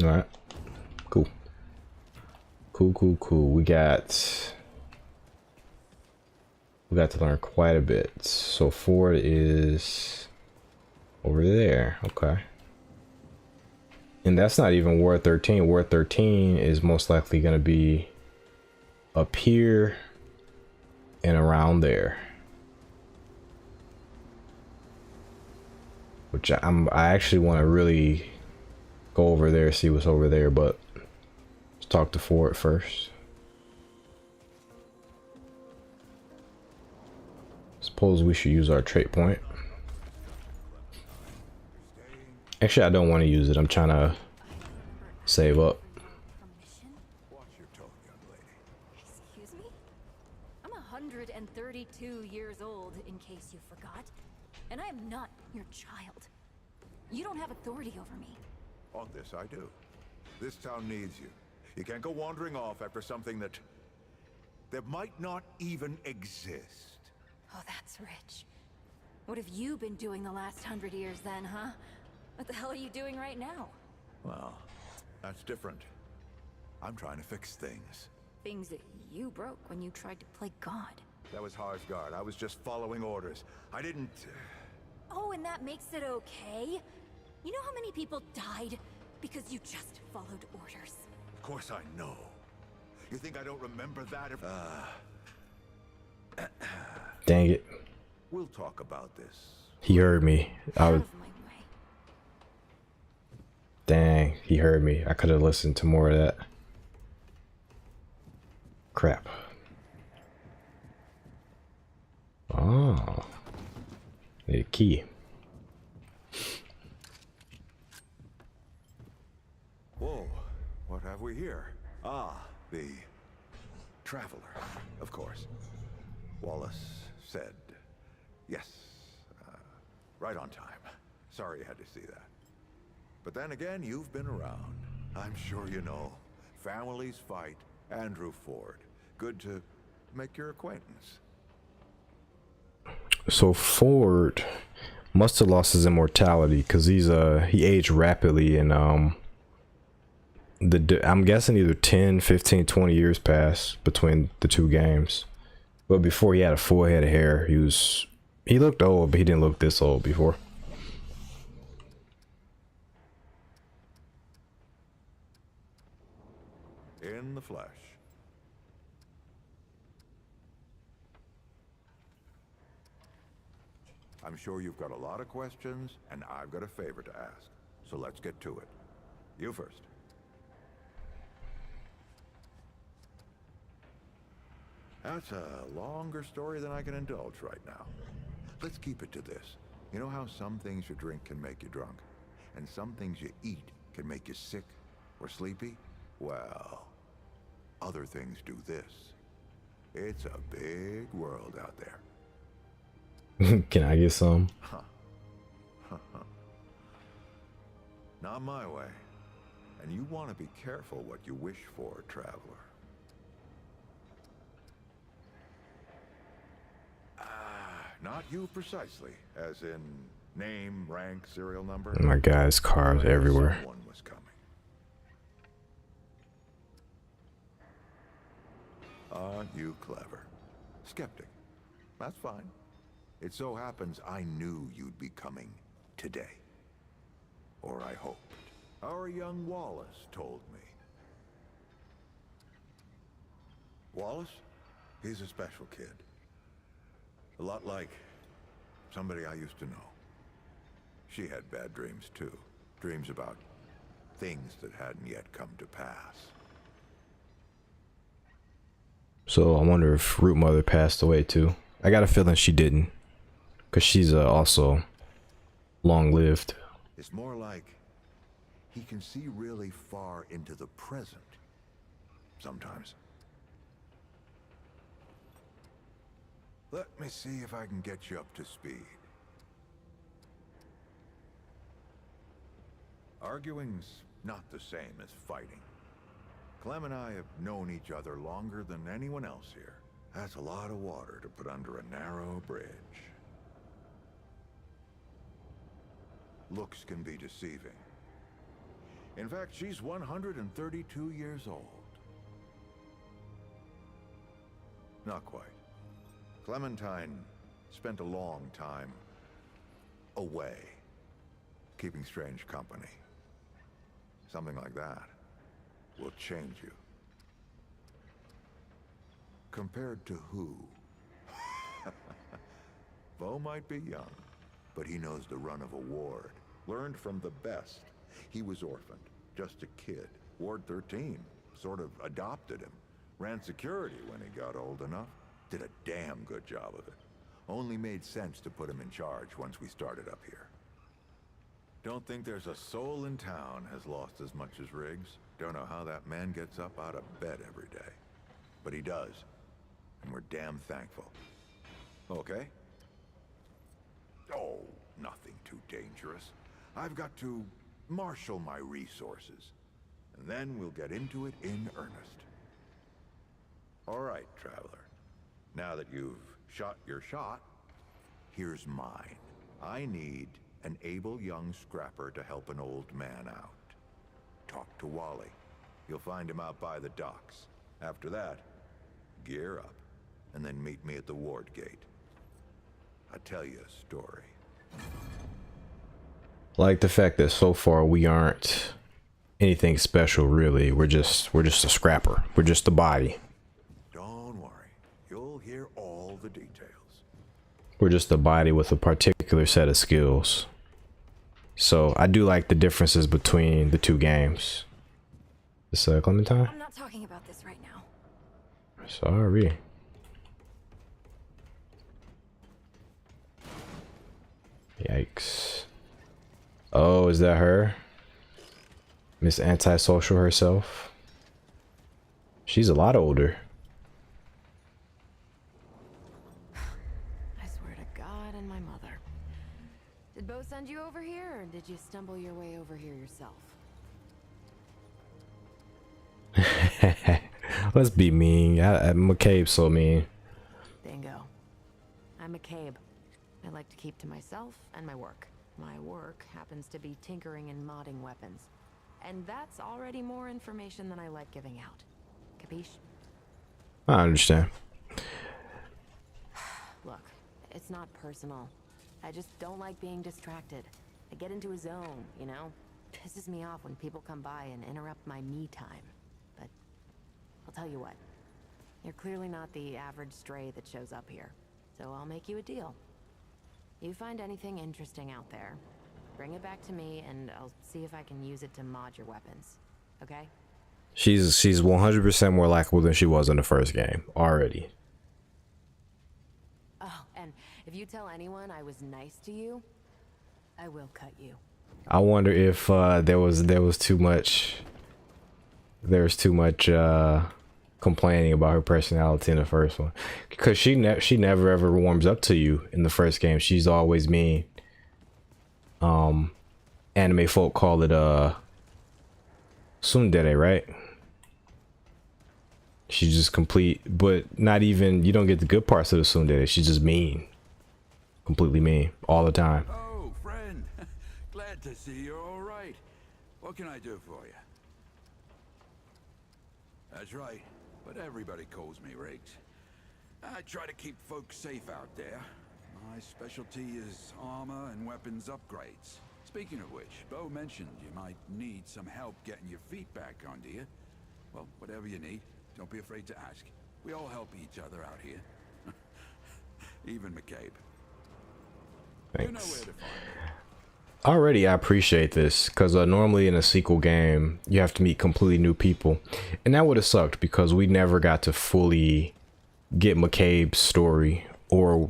All right, cool. We got to learn quite a bit. So Ford is over there. Okay. And that's not even Ward 13. Ward 13 is most likely going to be up here and around there. Which I actually want to really go over there, see what's over there, but let's talk to Ford first. Suppose we should use our trait point. Actually, I don't want to use it. I'm trying to save up. Excuse me? I'm 132 years old, in case you forgot. And I am not your child. You don't have authority over me. On this, I do. This town needs you. You can't go wandering off after something that might not even exist. Oh, that's rich. What have you been doing the last 100 years then, huh? What the hell are you doing right now? Well, that's different. I'm trying to fix things. Things that you broke when you tried to play God. That was Harsgard. I was just following orders. I didn't... Oh, and that makes it okay? You know how many people died because you just followed orders? Of course I know. You think I don't remember that? Dang it. We'll talk about this. He heard me. Dang, he heard me. I could have listened to more of that. Crap. Oh. Need a key. Whoa, what have we here? Ah, the Traveler, of course. Wallace said yes. Right on time. Sorry you had to see that. But then again, you've been around. I'm sure you know. Families fight. Andrew Ford. Good to make your acquaintance. So Ford must have lost his immortality because he aged rapidly, and I'm guessing either 10, 15, 20 years passed between the two games. But before he had a full head of hair, he looked old, but he didn't look this old before. I'm sure you've got a lot of questions, and I've got a favor to ask. So let's get to it. You first. That's a longer story than I can indulge right now. Let's keep it to this. You know how some things you drink can make you drunk, and some things you eat can make you sick or sleepy? Well, other things do this. It's a big world out there. Can I get some? Not my way. And you want to be careful what you wish for, traveler. Not you precisely, as in name, rank, serial number. Oh my God, there's cars everywhere. Someone was coming. Aren't you clever? Skeptic. That's fine. It so happens I knew you'd be coming today. Or I hoped. Our young Wallace told me. Wallace? He's a special kid. A lot like somebody I used to know. She had bad dreams too. Dreams about things that hadn't yet come to pass. So I wonder if Root Mother passed away too. I got a feeling she didn't, because she's also long-lived. It's more like he can see really far into the present. Sometimes. Let me see if I can get you up to speed. Arguing's not the same as fighting. Clem and I have known each other longer than anyone else here. That's a lot of water to put under a narrow bridge. Looks can be deceiving. In fact, she's 132 years old. Not quite. Clementine spent a long time away, keeping strange company. Something like that will change you. Compared to who? Bo might be young, but he knows the run of a ward. Learned from the best. He was orphaned, just a kid. Ward 13 sort of adopted him. Ran security when he got old enough. Did a damn good job of it. Only made sense to put him in charge once we started up here. Don't think there's a soul in town has lost as much as Riggs. Don't know how that man gets up out of bed every day. But he does. And we're damn thankful. Okay? Oh, nothing too dangerous. I've got to marshal my resources. And then we'll get into it in earnest. All right, traveler. Now that you've shot your shot, here's mine. I need an able young scrapper to help an old man out. Talk to Wally. You'll find him out by the docks. After that, gear up, and then meet me at the ward gate. I'll tell you a story. Like the fact that so far we aren't anything special, really. We're just a scrapper. We're just a body. Don't worry. You'll hear all the details. We're just a body with a particular set of skills. So I do like the differences between the two games. This Clementine? I'm not talking about this right now. Sorry. Yikes. Oh, is that her? Miss Antisocial herself? She's a lot older. I swear to God and my mother. Did Bo send you over here, or did you stumble your way over here yourself? Let's be mean. McCabe's so mean. Bingo. I'm McCabe. I like to keep to myself and my work. My work happens to be tinkering and modding weapons. And that's already more information than I like giving out. Capiche? I understand. Look, it's not personal. I just don't like being distracted. I get into a zone, you know? Pisses me off when people come by and interrupt my me time. But I'll tell you what. You're clearly not the average stray that shows up here. So I'll make you a deal. You find anything interesting out there, bring it back to me and I'll see if I can use it to mod your weapons. Okay? She's 100% more likable than she was in the first game already. Oh, and if you tell anyone I was nice to you, I will cut you. I wonder if there was too much complaining about her personality in the first one, because she never ever warms up to you in the first game. She's always mean. Anime folk call it tsundere, right? She's just complete, but not even, you don't get the good parts of the tsundere. She's just mean, completely mean all the time. Oh, friend, glad to see you're all right. What can I do for you? That's right, but everybody calls me Riggs. I try to keep folks safe out there. My specialty is armor and weapons upgrades. Speaking of which, Bo mentioned you might need some help getting your feet back under you. Well, whatever you need, don't be afraid to ask. We all help each other out here. Even McCabe. Thanks. You know where to find me. Already, I appreciate this, because normally in a sequel game, you have to meet completely new people. And that would have sucked, because we never got to fully get McCabe's story, or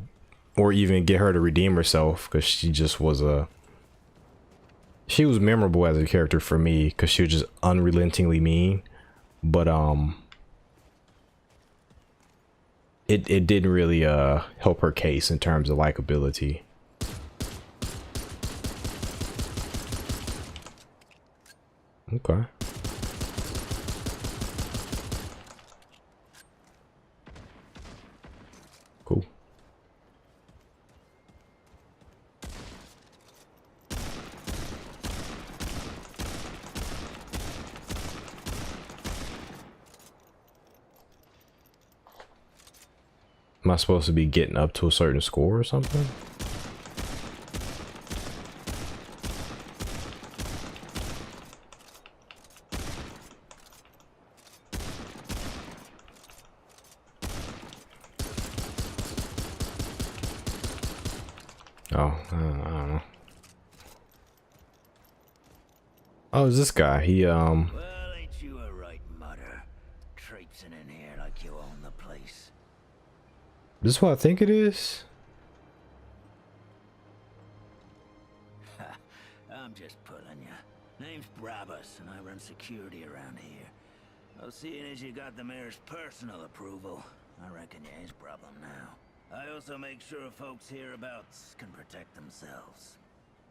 even get her to redeem herself, because she just was she was memorable as a character for me, because she was just unrelentingly mean. But it didn't really help her case in terms of likability. Okay. Cool. Am I supposed to be getting up to a certain score or something? Oh, I don't know. Oh, is this guy? He Well, ain't you a right mutter, traipsing in here like you own the place. This is what I think it is. I'm just pulling you. Name's Brabus, and I run security around here. Well, seeing as you got the mayor's personal approval, I reckon you ain't a problem now. I also make sure folks hereabouts can protect themselves.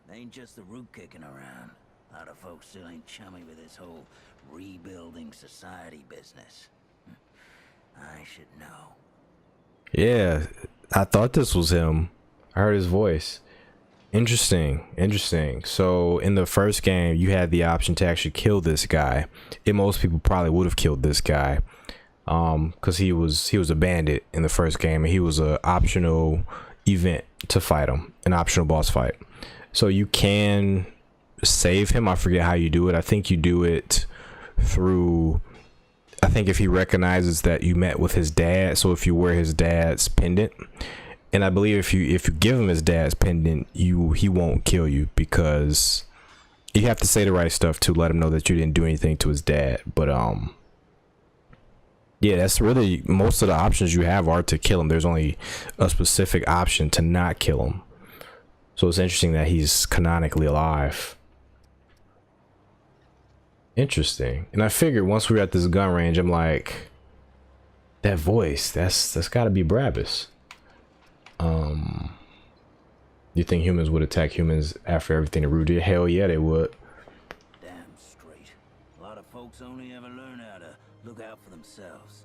It ain't just the root kicking around. A lot of folks still ain't chummy with this whole rebuilding society business. I should know. Yeah, I thought this was him. I heard his voice. Interesting. So in the first game, you had the option to actually kill this guy. And most people probably would have killed this guy, because he was a bandit in the first game, and he was a optional event to fight him, an optional boss fight. So you can save him. I forget how you do it. I think you do it through, I think if he recognizes that you met with his dad, so if you wear his dad's pendant, and I believe if you give him his dad's pendant, he won't kill you, because you have to say the right stuff to let him know that you didn't do anything to his dad. But yeah, that's really most of the options you have are to kill him. There's only a specific option to not kill him. So it's interesting that he's canonically alive. Interesting. And I figured once we were at this gun range, I'm like, that voice, that's gotta be Brabus. You think humans would attack humans after everything the Root did? Hell yeah, they would. Damn straight. A lot of folks only ever learn how to look out for themselves.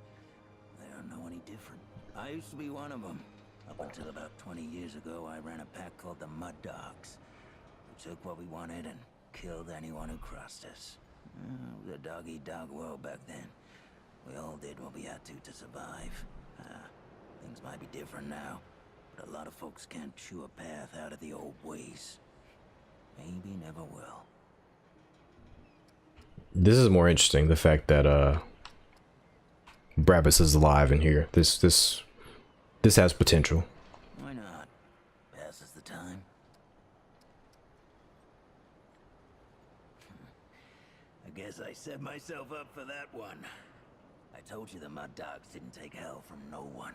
They don't know any different. I used to be one of them. Up until about 20 years ago, I ran a pack called the Mud Dogs. We took what we wanted and killed anyone who crossed us. It was a dog-eat-dog world back then. We all did what we had to survive. Things might be different now, but a lot of folks can't chew a path out of the old ways. Maybe never will. This is more interesting, the fact that Brabus is alive in here. This has potential. Why not? Passes the time. guess I set myself up for that one. I told you the mud dogs didn't take hell from no one.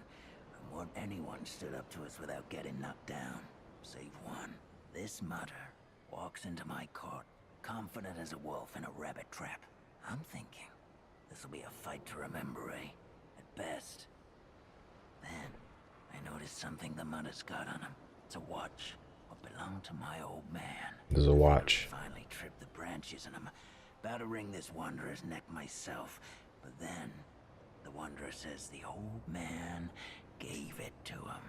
And weren't anyone stood up to us without getting knocked down. Save one. This mudder walks into my court, confident as a wolf in a rabbit trap. I'm thinking, this'll be a fight to remember, eh? At best. Then, I noticed something the mudder's got on him. It's a watch. What belonged to my old man. There's a watch. Finally tripped the branches and I'm about to wring this wanderer's neck myself. But then, the wanderer says the old man gave it to him.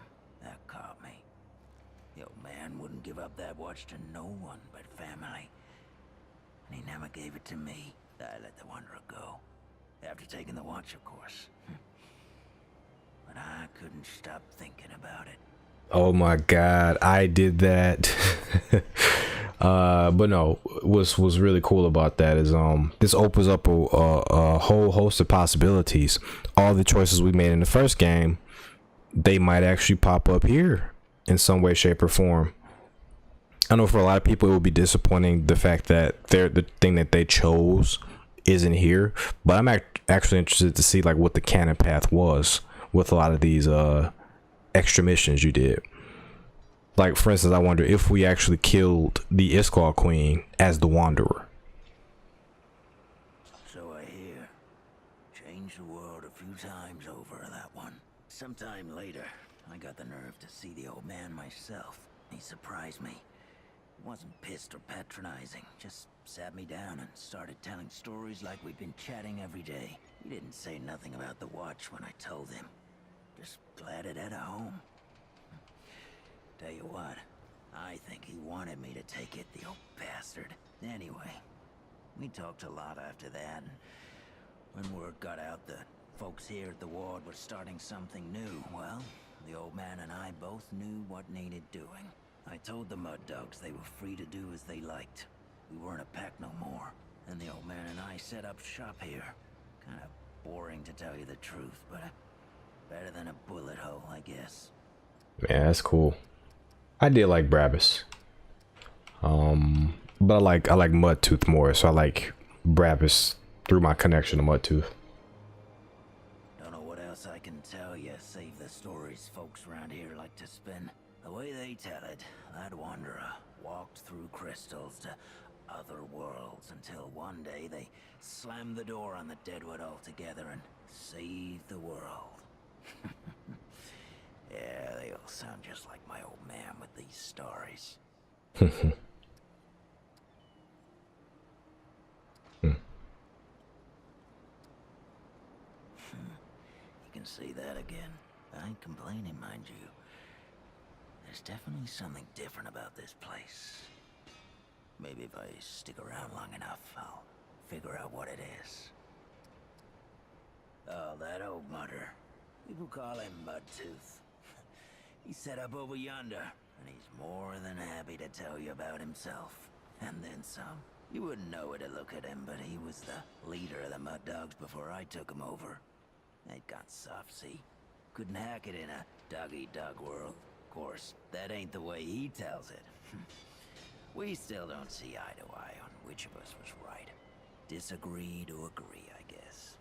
That caught me. The old man wouldn't give up that watch to no one but family. And he never gave it to me. I let the wanderer go. After taking the watch, of course. But I couldn't stop thinking about it. Oh my god, I did that. But no, what's really cool about that is this opens up a whole host of possibilities. All the choices we made in the first game, they might actually pop up here in some way, shape, or form. I know for a lot of people it will be disappointing the fact that the thing that they chose isn't here, but I'm actually interested to see like what the canon path was with a lot of these extra missions you did. Like for instance, I wonder if we actually killed the Iskall Queen as the Wanderer. So I hear. Changed the world a few times over that one. Sometime later, I got the nerve to see the old man myself. He surprised me. He wasn't pissed or patronizing, just sat me down and started telling stories like we'd been chatting every day. He didn't say nothing about the watch when I told him. Just glad it had a home. Tell you what, I think he wanted me to take it, the old bastard. Anyway, we talked a lot after that, and when word got out that folks here at the ward were starting something new, well, the old man and I both knew what needed doing. I told the mud dogs they were free to do as they liked. We weren't a pack no more, and the old man and I set up shop here. Kinda boring to tell you the truth, but better than a bullet hole, I guess. Yeah, that's cool. I did like Brabus. But I like Mudtooth more, so I like Brabus through my connection to Mudtooth. Don't know what else I can tell you, save the stories folks around here like to spin. The way they tell it, that wanderer walked through crystals to other worlds until one day they slammed the door on the Deadwood altogether and saved the world. Yeah, they all sound just like my old man with these stories. You can see that again. I ain't complaining, mind you. There's definitely something different about this place. Maybe if I stick around long enough, I'll figure out what it is. Oh, that old mudder. People call him Mudtooth. He's set up over yonder, and he's more than happy to tell you about himself. And then some. You wouldn't know it to look at him, but he was the leader of the Mud Dogs before I took him over. They'd got soft, see? Couldn't hack it in a dog-eat-dog world. Of course, that ain't the way he tells it. We still don't see eye to eye on which of us was right. Disagree to agree, I guess.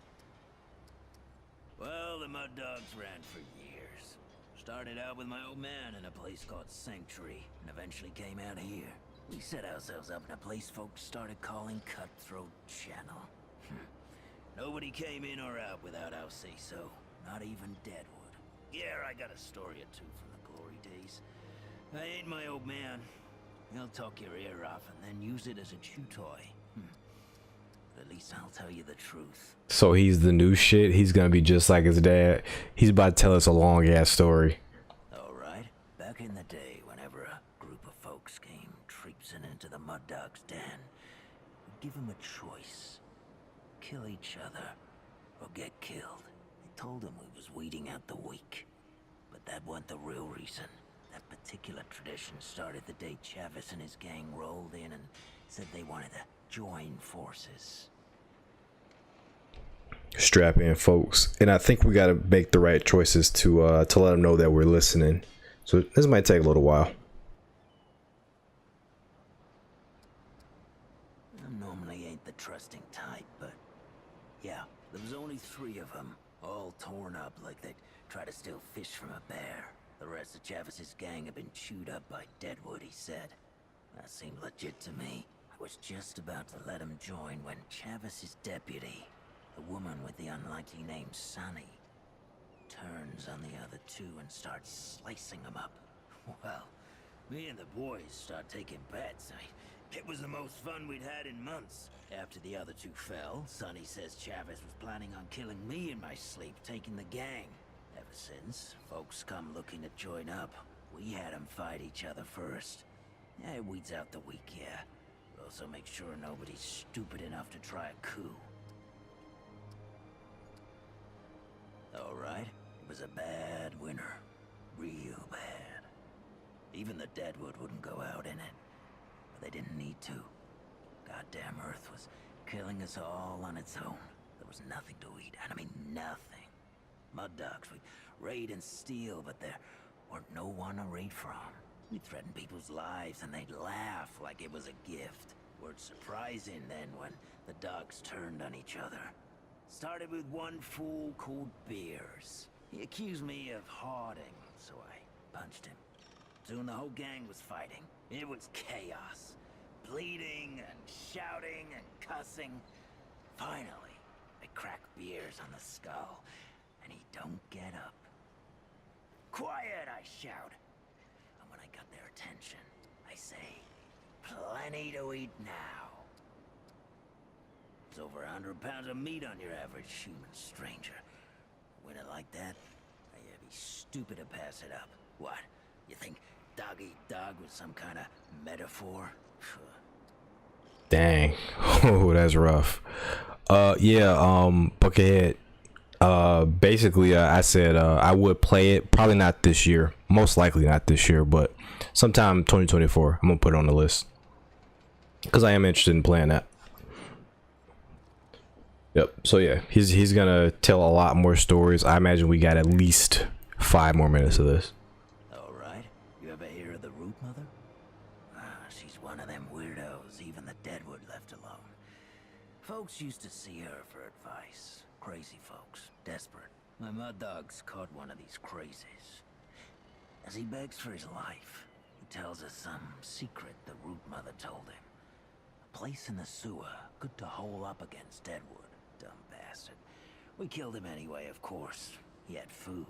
Well, the Mud Dogs ran for years. Started out with my old man in a place called Sanctuary, and eventually came out here. We set ourselves up in a place folks started calling Cutthroat Channel. Nobody came in or out without our say-so, not even Deadwood. Yeah, I got a story or two from the glory days. I ain't my old man. He'll talk your ear off and then use it as a chew toy. But at least I'll tell you the truth. So he's the new shit. He's gonna be just like his dad. He's about to tell us a long ass story. Alright, back in the day, whenever a group of folks came traipsing into the Mud Dog's den, we'd give them a choice. Kill each other, or get killed. They told him we was weeding out the weak. But that wasn't the real reason. That particular tradition started the day Chavis and his gang rolled in and said they wanted to join forces. Strap in, folks. And I think we gotta make the right choices to let them know that we're listening. So this might take a little while. I normally ain't the trusting type, still fish from a bear. The rest of Chavis's gang have been chewed up by Deadwood, he said. That seemed legit to me. I was just about to let him join when Chavis's deputy, the woman with the unlikely name Sunny, turns on the other two and starts slicing them up. Well, me and the boys start taking bets. It was the most fun we'd had in months. After the other two fell, Sonny says Chavez was planning on killing me in my sleep, taking the gang. Ever since, folks come looking to join up. We had them fight each other first. Yeah, it weeds out the weak, yeah. But also make sure nobody's stupid enough to try a coup. Alright, it was a bad winter. Real bad. Even the Deadwood wouldn't go out in it. But they didn't need to. Goddamn Earth was killing us all on its own. There was nothing to eat, and I mean nothing. Mud dogs, we'd raid and steal, but there weren't no one to raid from. We'd threaten people's lives, and they'd laugh like it was a gift. Weren't surprising then when the dogs turned on each other. Started with one fool called Beers. He accused me of hoarding, so I punched him. Soon the whole gang was fighting. It was chaos. Bleeding and shouting and cussing. Finally, I crack Beers on the skull, and he don't get up. Quiet, I shout. And when I got their attention, I say, plenty to eat now. It's over 100 pounds of meat on your average human stranger. When it like that, you'd be stupid to pass it up. What? You think dog eat dog was some kind of metaphor? Dang. Oh, that's rough. Buckethead. Basically, I said I would play it. Probably not this year. Most likely not this year, but sometime 2024. I'm gonna put it on the list because I am interested in playing that. Yep. So yeah, he's gonna tell a lot more stories. I imagine we got at least 5 more minutes of this. All right. You ever hear of the Root Mother? She's one of them weirdos even the Deadwood left alone. Folks used to see her for advice. Crazy folks. Desperate. My mud dog's caught one of these crazies. As he begs for his life, he tells us some secret the Root Mother told him. A place in the sewer, good to hole up against Deadwood. Dumb bastard. We killed him anyway, of course. He had food.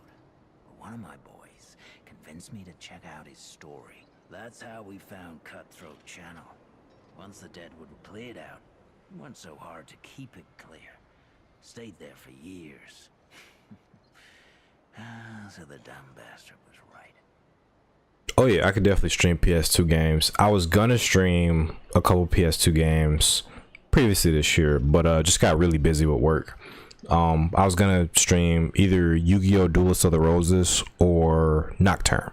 But one of my boys convinced me to check out his story. That's how we found Cutthroat Channel. Once the Deadwood were cleared out, it wasn't so hard to keep it clear. Stayed there for years. So the dumb bastard was right. Oh yeah, I could definitely stream PS2 games. I was gonna stream a couple PS2 games previously this year, but just got really busy with work. I was gonna stream either Yu-Gi-Oh! Duelist of the Roses or Nocturne,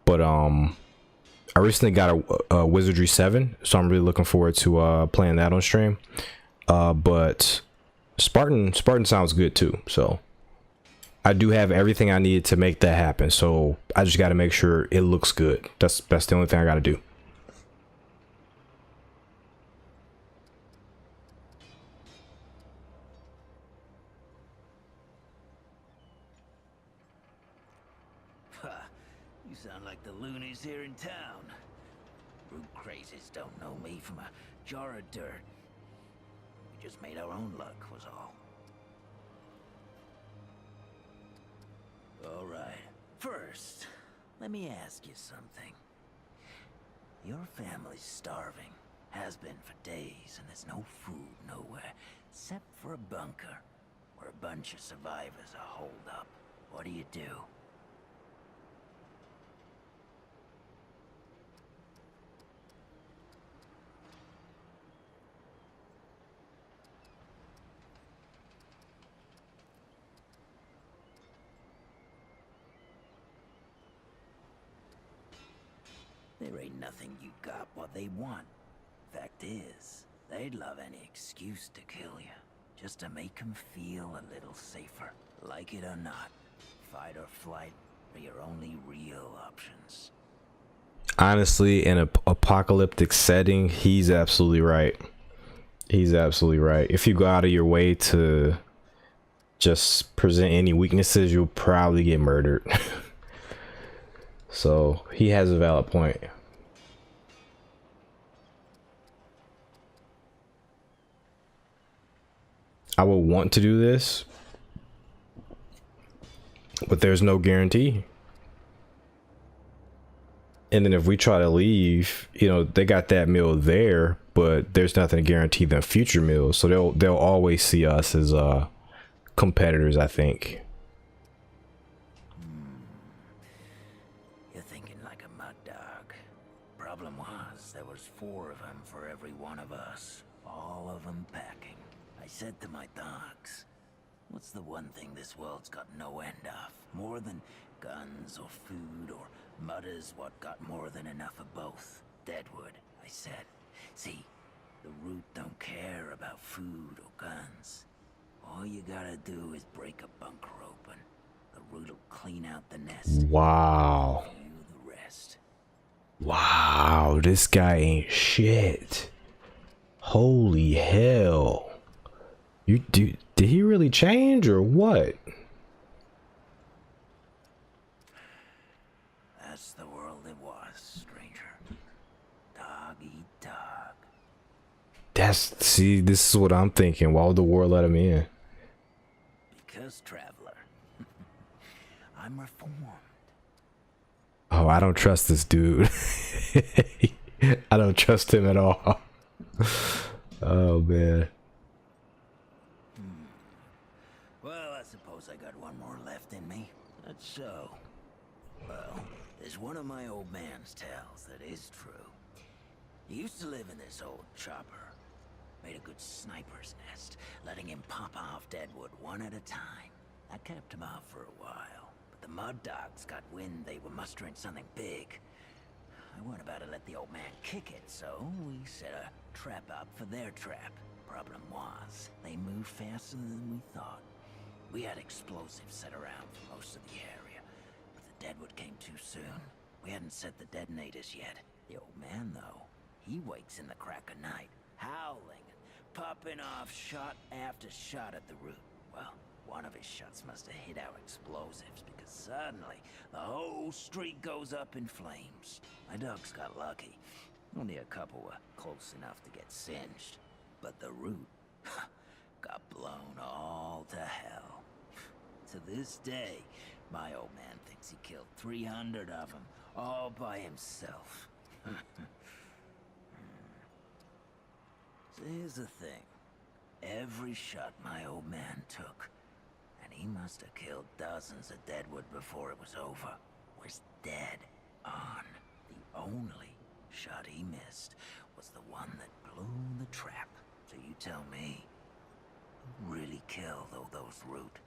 but I recently got a Wizardry 7, so I'm really looking forward to playing that on stream. But Spartan sounds good too, so I do have everything I need to make that happen. So I just got to make sure it looks good. That's the only thing I got to do. You sound like the loonies here in town. Root crazies don't know me from a jar of dirt. We just made our own luck, was all. All right. First, let me ask you something. Your family's starving. Has been for days, and there's no food nowhere, except for a bunker, where a bunch of survivors are holed up. What do you do? There ain't nothing you got what they want. Fact is, they'd love any excuse to kill you, just to make them feel a little safer. Like it or not, fight or flight are your only real options. Honestly, in an apocalyptic setting, he's absolutely right. He's absolutely right. If you go out of your way to just present any weaknesses, you'll probably get murdered. So he has a valid point. I would want to do this, but there's no guarantee. And then if we try to leave, you know, they got that meal there, but there's nothing to guarantee them future meals. So they'll always see us as competitors, I think. You're thinking like a mud dog. Problem was, there was 4 of them for every one of us. All of them packing. I said to my dogs, what's the one thing this world's got no end of? More than guns or food or mud is what got more than enough of both. Deadwood, I said. See, the root don't care about food or guns. All you gotta do is break a bunker open. The root'll clean out the nest. Wow. You the rest. Wow, this guy ain't shit. Holy hell. Did he really change or what? That's the world it was, stranger. Dog eat dog. See, this is what I'm thinking. Why would the war let him in? Because, traveler, I'm reformed. Oh, I don't trust this dude. I don't trust him at all. Oh, man. Well, I suppose I got one more left in me. That's so. Well, there's one of my old man's tales that is true. He used to live in this old chopper. Made a good sniper's nest, letting him pop off Deadwood one at a time. I kept him out for a while, but the mud dogs got wind they were mustering something big. I weren't about to let the old man kick it, so we set a trap up for their trap. Problem was, they moved faster than we thought. We had explosives set around for most of the area, but the Deadwood came too soon. We hadn't set the detonators yet. The old man, though, he wakes in the crack of night, howling and popping off shot after shot at the root. Well, one of his shots must have hit our explosives, because suddenly the whole street goes up in flames. My dogs got lucky. Only a couple were close enough to get singed. But the root got blown all to hell. To this day, my old man thinks he killed 300 of them, all by himself. So here's the thing. Every shot my old man took, and he must have killed dozens of Deadwood before it was over, was dead on. The only shot he missed was the one that blew the trap. So you tell me, who really killed all those root?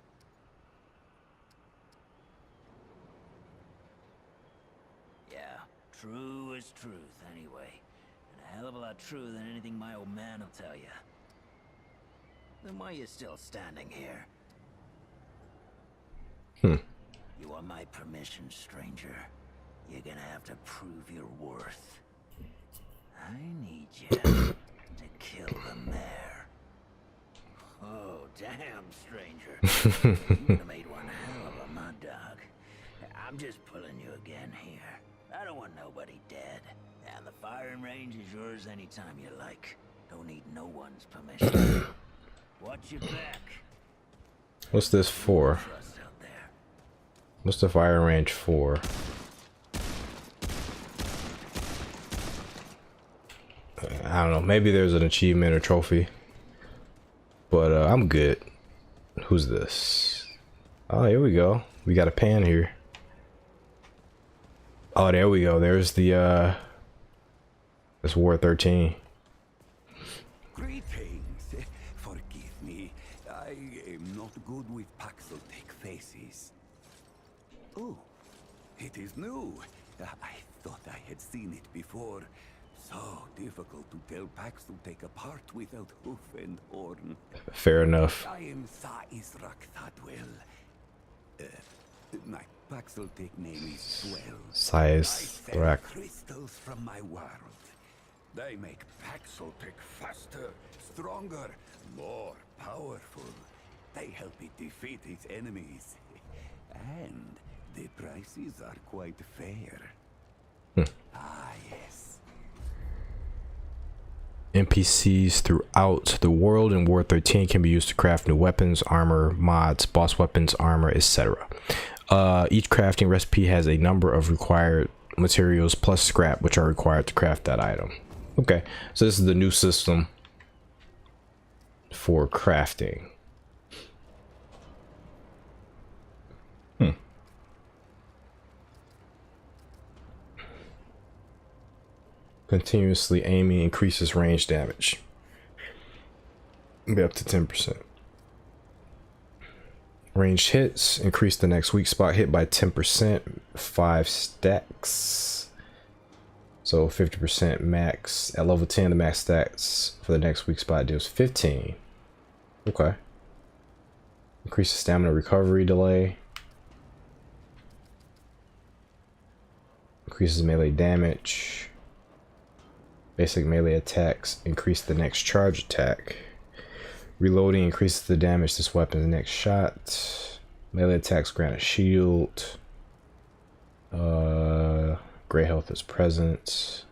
Yeah, true is truth anyway. And a hell of a lot truer than anything my old man will tell you. Then why are you still standing here? You want my permission, stranger? You're gonna have to prove your worth. I need you to kill the mayor. Oh, damn, stranger. You would have made one hell of a mud dog. I'm just pulling you again here. I don't want nobody dead. And the firing range is yours anytime you like. Don't need no one's permission. Watch your back. What's this for? What's the fire range for? I don't know. Maybe there's an achievement or trophy. But I'm good. Who's this? Oh, here we go. We got a pan here. Oh, there we go. There's the That's War 13. Greetings. Forgive me. I am not good with Paxotech faces. Oh, it is new. I thought I had seen it before. So difficult to tell Paxotech apart without hoof and horn. Fair enough. I am Sa Israk Thadwell. My Paxotech name is Swell. Sa Israk. Crystals from my world. They make Paxotech faster, stronger, more powerful. They help it defeat its enemies. And the prices are quite fair. Ah, yes. NPCs throughout the world in War 13 can be used to craft new weapons, armor, mods, boss weapons, armor, etc. Each crafting recipe has a number of required materials plus scrap which are required to craft that item. Okay, so this is the new system for crafting. Continuously aiming increases range damage. Be up to 10%. Ranged hits increase the next weak spot hit by 10%, 5 stacks. So 50% max. At level 10, the max stats for the next weak spot deals 15. Okay. Increases stamina recovery delay. Increases melee damage. Basic melee attacks increase the next charge attack. Reloading increases the damage this weapon's next shot. Melee attacks grant a shield. Gray health is present.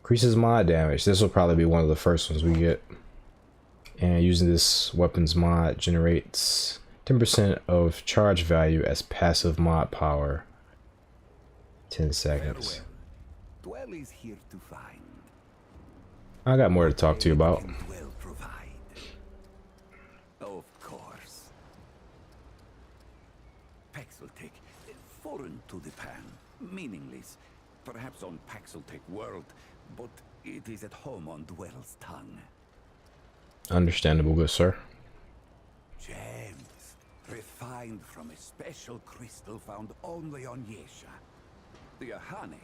Increases mod damage. This will probably be one of the first ones we get. And using this weapons mod generates 10% of charge value as passive mod power. 10 seconds. Dwell is here to find. I got more to talk to you about. Of course. Paxeltech, foreign to the pan, meaningless, perhaps on Paxeltech world, but it is at home on Dwell's tongue. Understandable, good sir. Gems, refined from a special crystal found only on Yesha. The Ahane,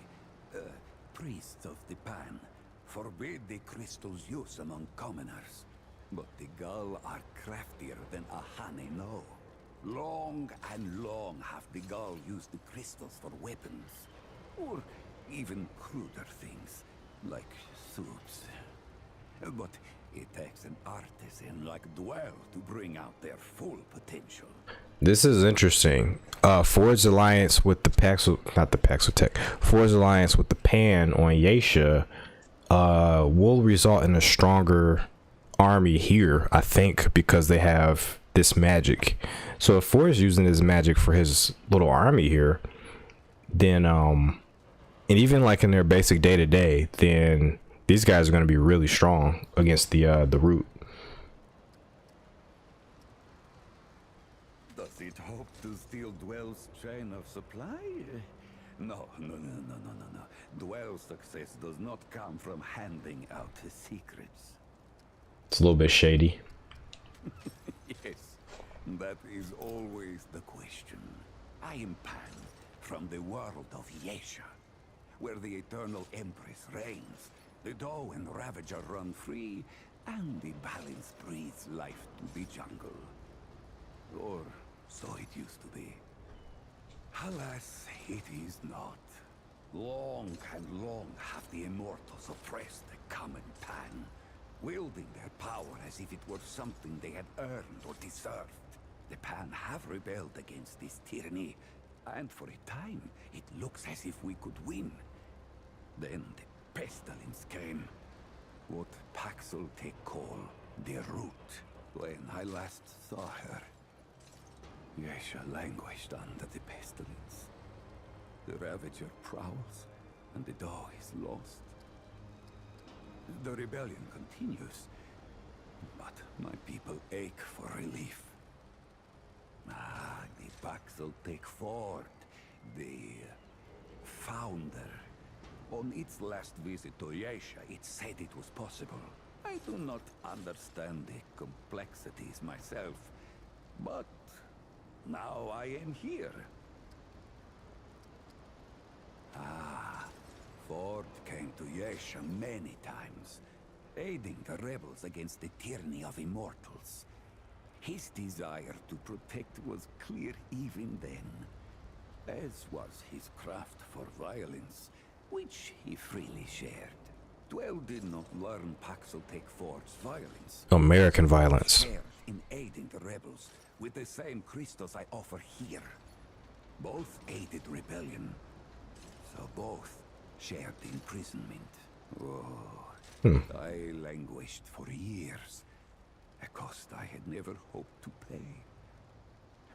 priests of the pan, forbid the crystal's use among commoners. But the Gull are craftier than Ahane know. Long and long have the Gull used the crystals for weapons. Or even cruder things, like suits. But it takes an artisan like Dwell to bring out their full potential. This is interesting. Ford's alliance with the Ford's alliance with the Pan on Yesha will result in a stronger army here, I think, because they have this magic. So if Ford's using his magic for his little army here, then and even like in their basic day-to-day, then these guys are going to be really strong against the root. Does it hope to steal Dwell's chain of supply? No. Dwell's success does not come from handing out his secrets. It's a little bit shady. Yes, that is always the question. I am Pan, from the world of Yesha, where the Eternal Empress reigns, the Doe and Ravager run free, and the balance breathes life to the jungle. Or so it used to be. Alas, it is not. Long and long have the Immortals oppressed the common Pan, wielding their power as if it were something they had earned or deserved. The Pan have rebelled against this tyranny, and for a time, it looks as if we could win. Then the pestilence came, what Paxeltech call the root. When I last saw her, Yesha languished under the pestilence. The Ravager prowls, and the Doe is lost. The rebellion continues, but my people ache for relief. Ah, the Paxeltech Ford, the founder. On its last visit to Yesha, it said it was possible. I do not understand the complexities myself, but now I am here. Ah, Ford came to Yesha many times, aiding the rebels against the tyranny of immortals. His desire to protect was clear even then, as was his craft for violence, which he freely shared. Dwell did not learn Paxeltech Ford's violence. American violence. In aiding the rebels with the same Christos I offer here. Both aided rebellion, so both shared imprisonment. Oh, I languished for years, a cost I had never hoped to pay.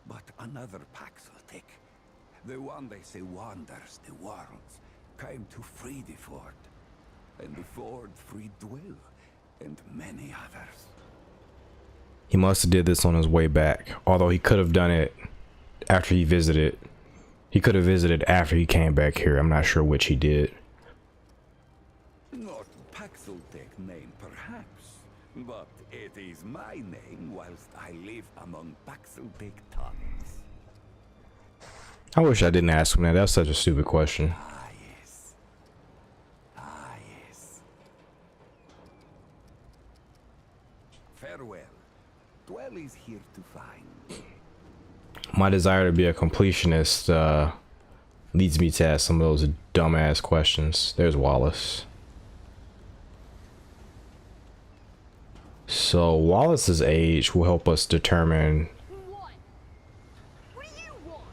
But another Paxeltech, the one they say wanders the worlds, came to free the Ford. And the Ford freed Dwell, and many others. He must have did this on his way back, although he could have done it after he visited. He could have visited after he came back here. I'm not sure which he did. Not Paxeltech name, perhaps, but it is my name whilst I live among Paxeltech tongues. I wish I didn't ask him that. That's such a stupid question. Ah, yes. Ah, yes. Farewell. Dwell is here to find. My desire to be a completionist leads me to ask some of those dumbass questions. There's Wallace. So Wallace's age will help us determine. What? What do you want?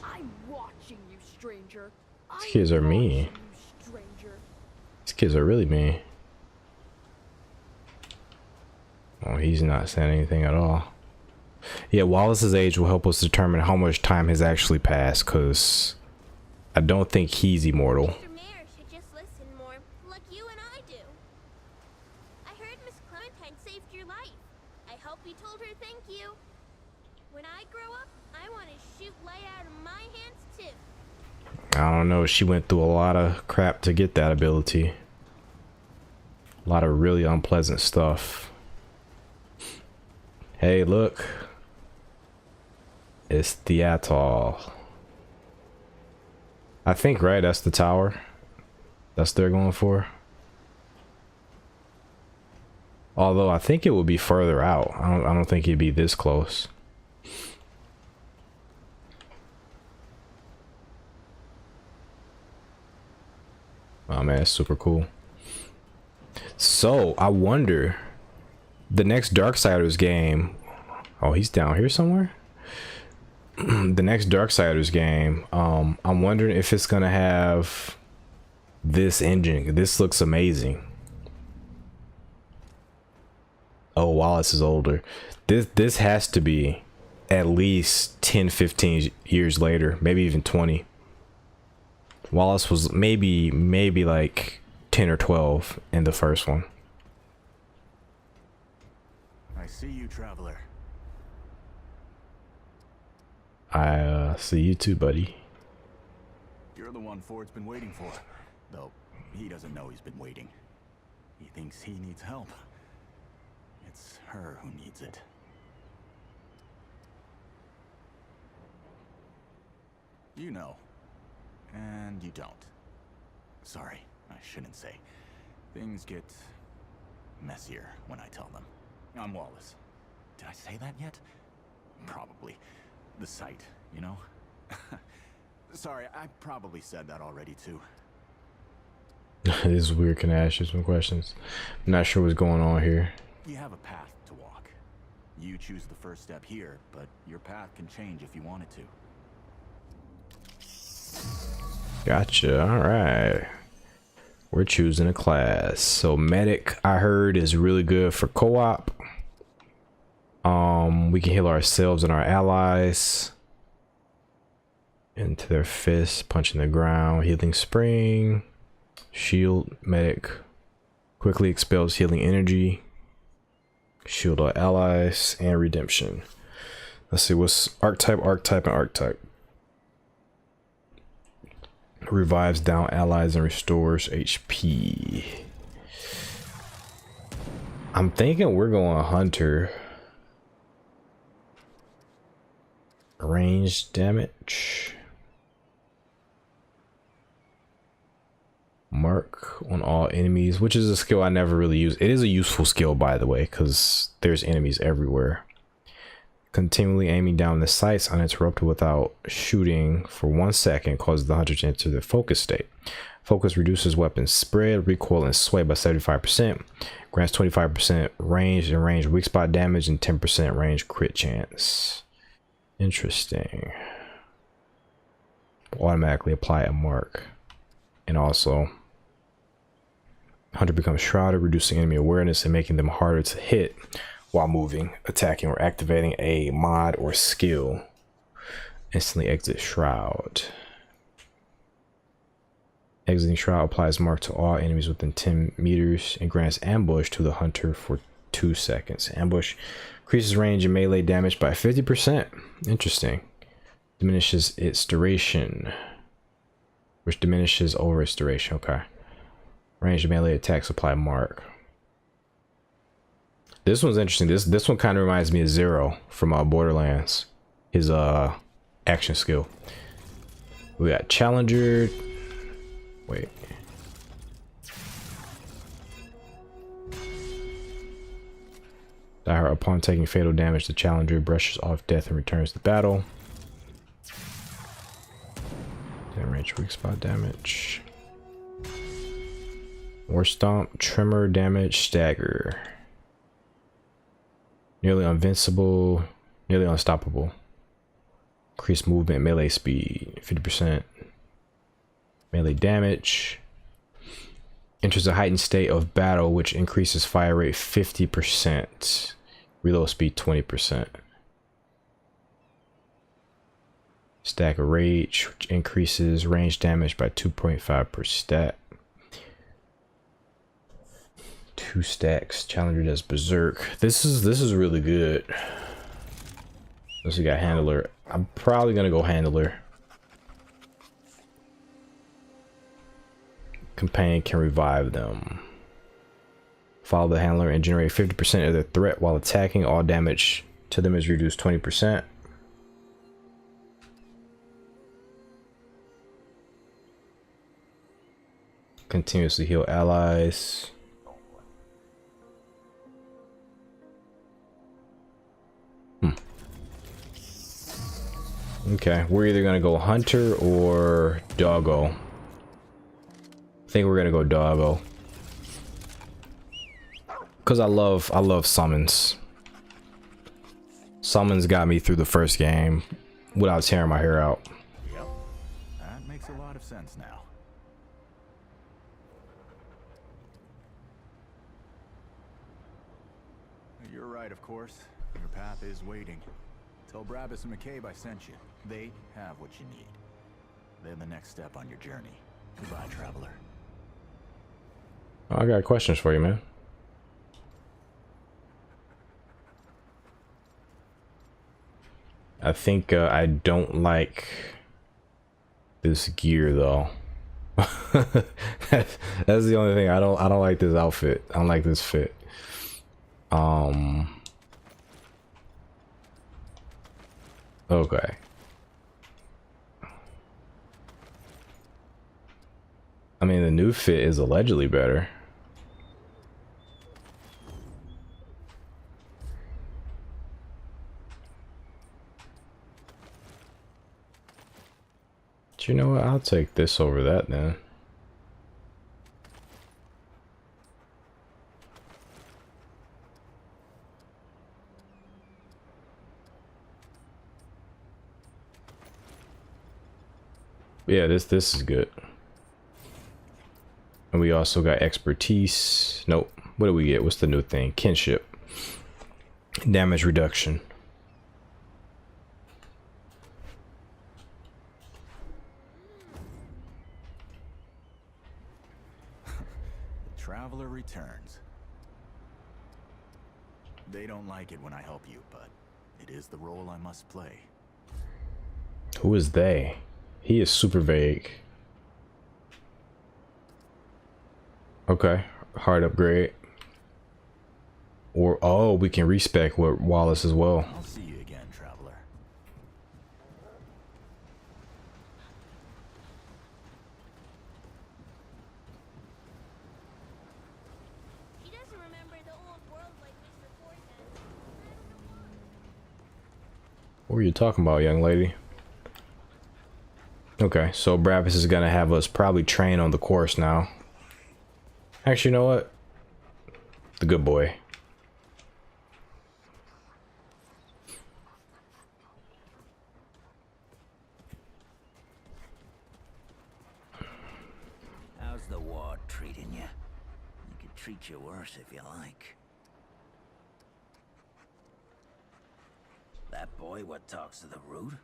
I'm watching you, stranger. These kids are mean. These kids are really mean. Oh, he's not saying anything at all. Yeah, Wallace's age will help us determine how much time has actually passed, because I don't think he's immortal. Mr. Mayor should just listen more, like you and I do. I heard Miss Clementine saved your life. I hope you told her thank you. When I grow up, I want to shoot light out of my hands too. I don't know, she went through a lot of crap to get that ability. A lot of really unpleasant stuff. Hey, look. It's the atoll. I think, right? That's the tower. That's what they're going for. Although I think it would be further out. I don't think it'd be this close. Oh man, it's super cool. So I wonder, the next Darksiders game. Oh, he's down here somewhere. The next Darksiders game, I'm wondering if it's gonna have this engine. This looks amazing. Oh, Wallace is older. This has to be at least 10-15 years later, maybe even 20. Wallace was maybe like 10 or 12 in the first one. I see you, traveler. I see you too, buddy. You're the one Ford's been waiting for. Though, he doesn't know he's been waiting. He thinks he needs help. It's her who needs it. You know. And you don't. Sorry, I shouldn't say. Things get messier when I tell them. I'm Wallace. Did I say that yet? Probably. The site, you know? Sorry, I probably said that already too. This is weird. Can I ask you some questions? I'm not sure what's going on here. You have a path to walk. You choose the first step here, but your path can change if you want it to. Gotcha. All right. We're choosing a class. So medic, I heard, is really good for co-op. We can heal ourselves and our allies. Into their fists, punching the ground, healing spring, shield, medic, quickly expels healing energy, shield our allies, and redemption. Let's see, what's archetype, and archetype. Revives down allies and restores HP. I'm thinking we're going hunter. Range damage. Mark on all enemies, which is a skill I never really use. It is a useful skill, by the way, because there's enemies everywhere. Continually aiming down the sights uninterrupted without shooting for 1 second causes the hunter to enter the focus state. Focus reduces weapon spread, recoil, and sway by 75%. Grants 25% range and range weak spot damage and 10% range crit chance. Interesting. Automatically apply a mark. And also, hunter becomes shrouded, reducing enemy awareness and making them harder to hit while moving, attacking, or activating a mod or skill. Instantly exit shroud. Exiting shroud applies mark to all enemies within 10 meters and grants ambush to the hunter for 2 seconds. Ambush increases range and melee damage by 50%. Interesting. Diminishes its duration, which diminishes over its duration. Okay. Range and melee attacks apply mark. This one's interesting. This one kind of reminds me of Zero from Borderlands. His action skill. We got Challenger. Wait. Die hard upon taking fatal damage. The Challenger brushes off death and returns to battle. Range weak spot damage. War Stomp, Tremor damage, Stagger. Nearly invincible, nearly unstoppable. Increased movement, melee speed, 50%. Melee damage. Enters a heightened state of battle, which increases fire rate 50%. Reload speed 20%. Stack of Rage, which increases range damage by 2.5 per stat. 2 stacks. Challenger does Berserk. This is really good. Unless we got Handler. I'm probably gonna go Handler. Companion can revive them. Follow the Handler and generate 50% of their threat while attacking. All damage to them is reduced 20%. Continuously heal allies. Okay, we're either gonna go Hunter or Doggo. I think we're gonna go Doggo. Cause I love summons. Summons got me through the first game without tearing my hair out. Yep, that makes a lot of sense now. You're right, of course. Your path is waiting. Tell Brabus and McCabe I sent you. They have what you need. They're the next step on your journey. Goodbye, traveler. I got questions for you, man. I think I don't like this gear though. That's the only thing. I don't like this outfit. I don't like this fit. Okay. I mean, the new fit is allegedly better. But you know what? I'll take this over that then. Yeah, this is good. And we also got expertise. Nope. What do we get? What's the new thing? Kinship. Damage reduction. The traveler returns. They don't like it when I help you, but it is the role I must play. Who is they? He is super vague. Okay, hard upgrade. Or oh, we can respec with Wallace as well. I'll see you again, traveler. He doesn't remember the old world like Mr. Ford does. I don't know why. What were you talking about, young lady? Okay, so Bravis is gonna have us probably train on the course now. Actually, you know what? The good boy. How's the ward treating you? It could treat you worse if you like. That boy what talks to the root?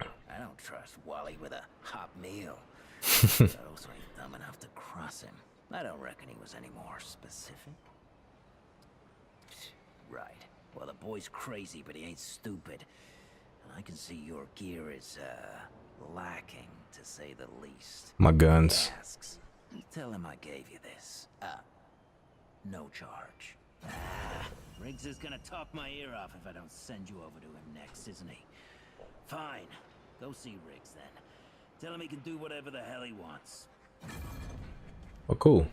I don't trust Wally with a hot meal. I also ain't dumb enough to cross him. I don't reckon he was any more specific. Right. Well, the boy's crazy, but he ain't stupid. And I can see your gear is, lacking, to say the least. My guns. He asks, you tell him I gave you this. No charge. Riggs is gonna talk my ear off if I don't send you over to him next, isn't he? Fine. Go see Riggs then. Tell him he can do whatever the hell he wants. Oh, cool.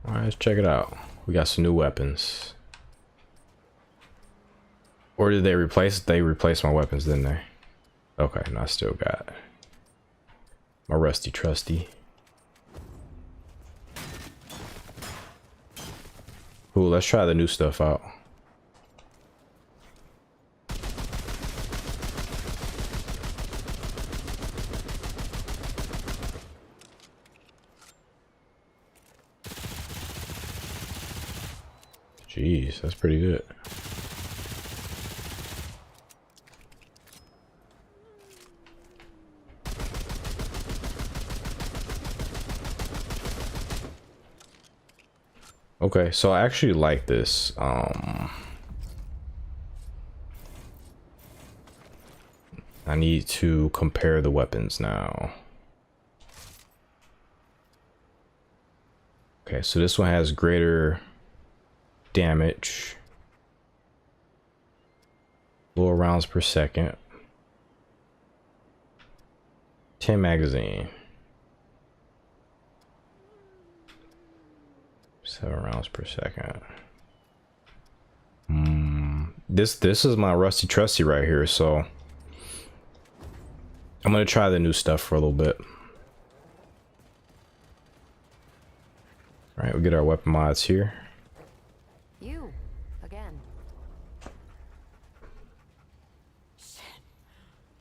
Alright, let's check it out. We got some new weapons. Or did they replace? They replaced my weapons, didn't they? Okay, no, I still got my rusty trusty. Cool, let's try the new stuff out. Jeez, that's pretty good. Okay, so I actually like this. I need to compare the weapons now. Okay, so this one has greater damage, lower rounds per second, 10 magazine, 7 rounds per second. This is my rusty trusty right here, so I'm gonna try the new stuff for a little bit. All right, we get our weapon mods here. You again. Shit.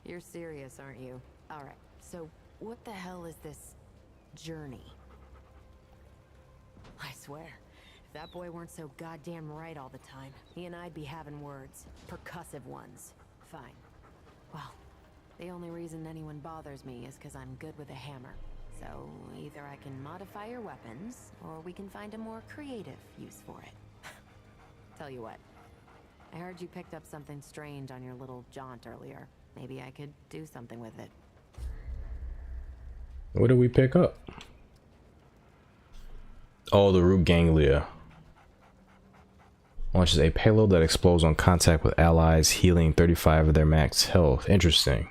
You're serious, aren't you? All right. So, what the hell is this journey? I swear, if that boy weren't so goddamn right all the time, he and I'd be having words. Percussive ones. Fine. Well, the only reason anyone bothers me is because I'm good with a hammer. So, either I can modify your weapons, or we can find a more creative use for it. Tell you what, I heard you picked up something strange on your little jaunt earlier. Maybe I could do something with it. What did we pick up? Oh, the root ganglia. Launches a payload that explodes on contact with allies, healing 35 of their max health. Interesting.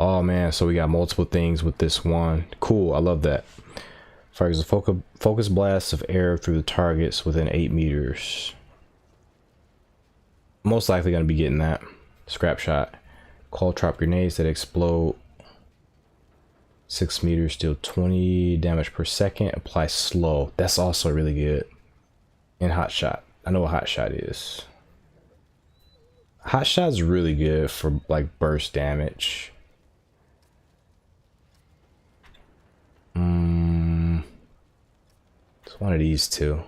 Oh man, so we got multiple things with this one. Cool, I love that. Fires a focus blast of air through the targets within 8 meters. Most likely gonna be getting that. Scrap shot. Call trap grenades that explode 6 meters, deal 20 damage per second. Apply slow. That's also really good. And hot shot. I know what hot shot is. Hot shot's really good for like burst damage. It's one of these two.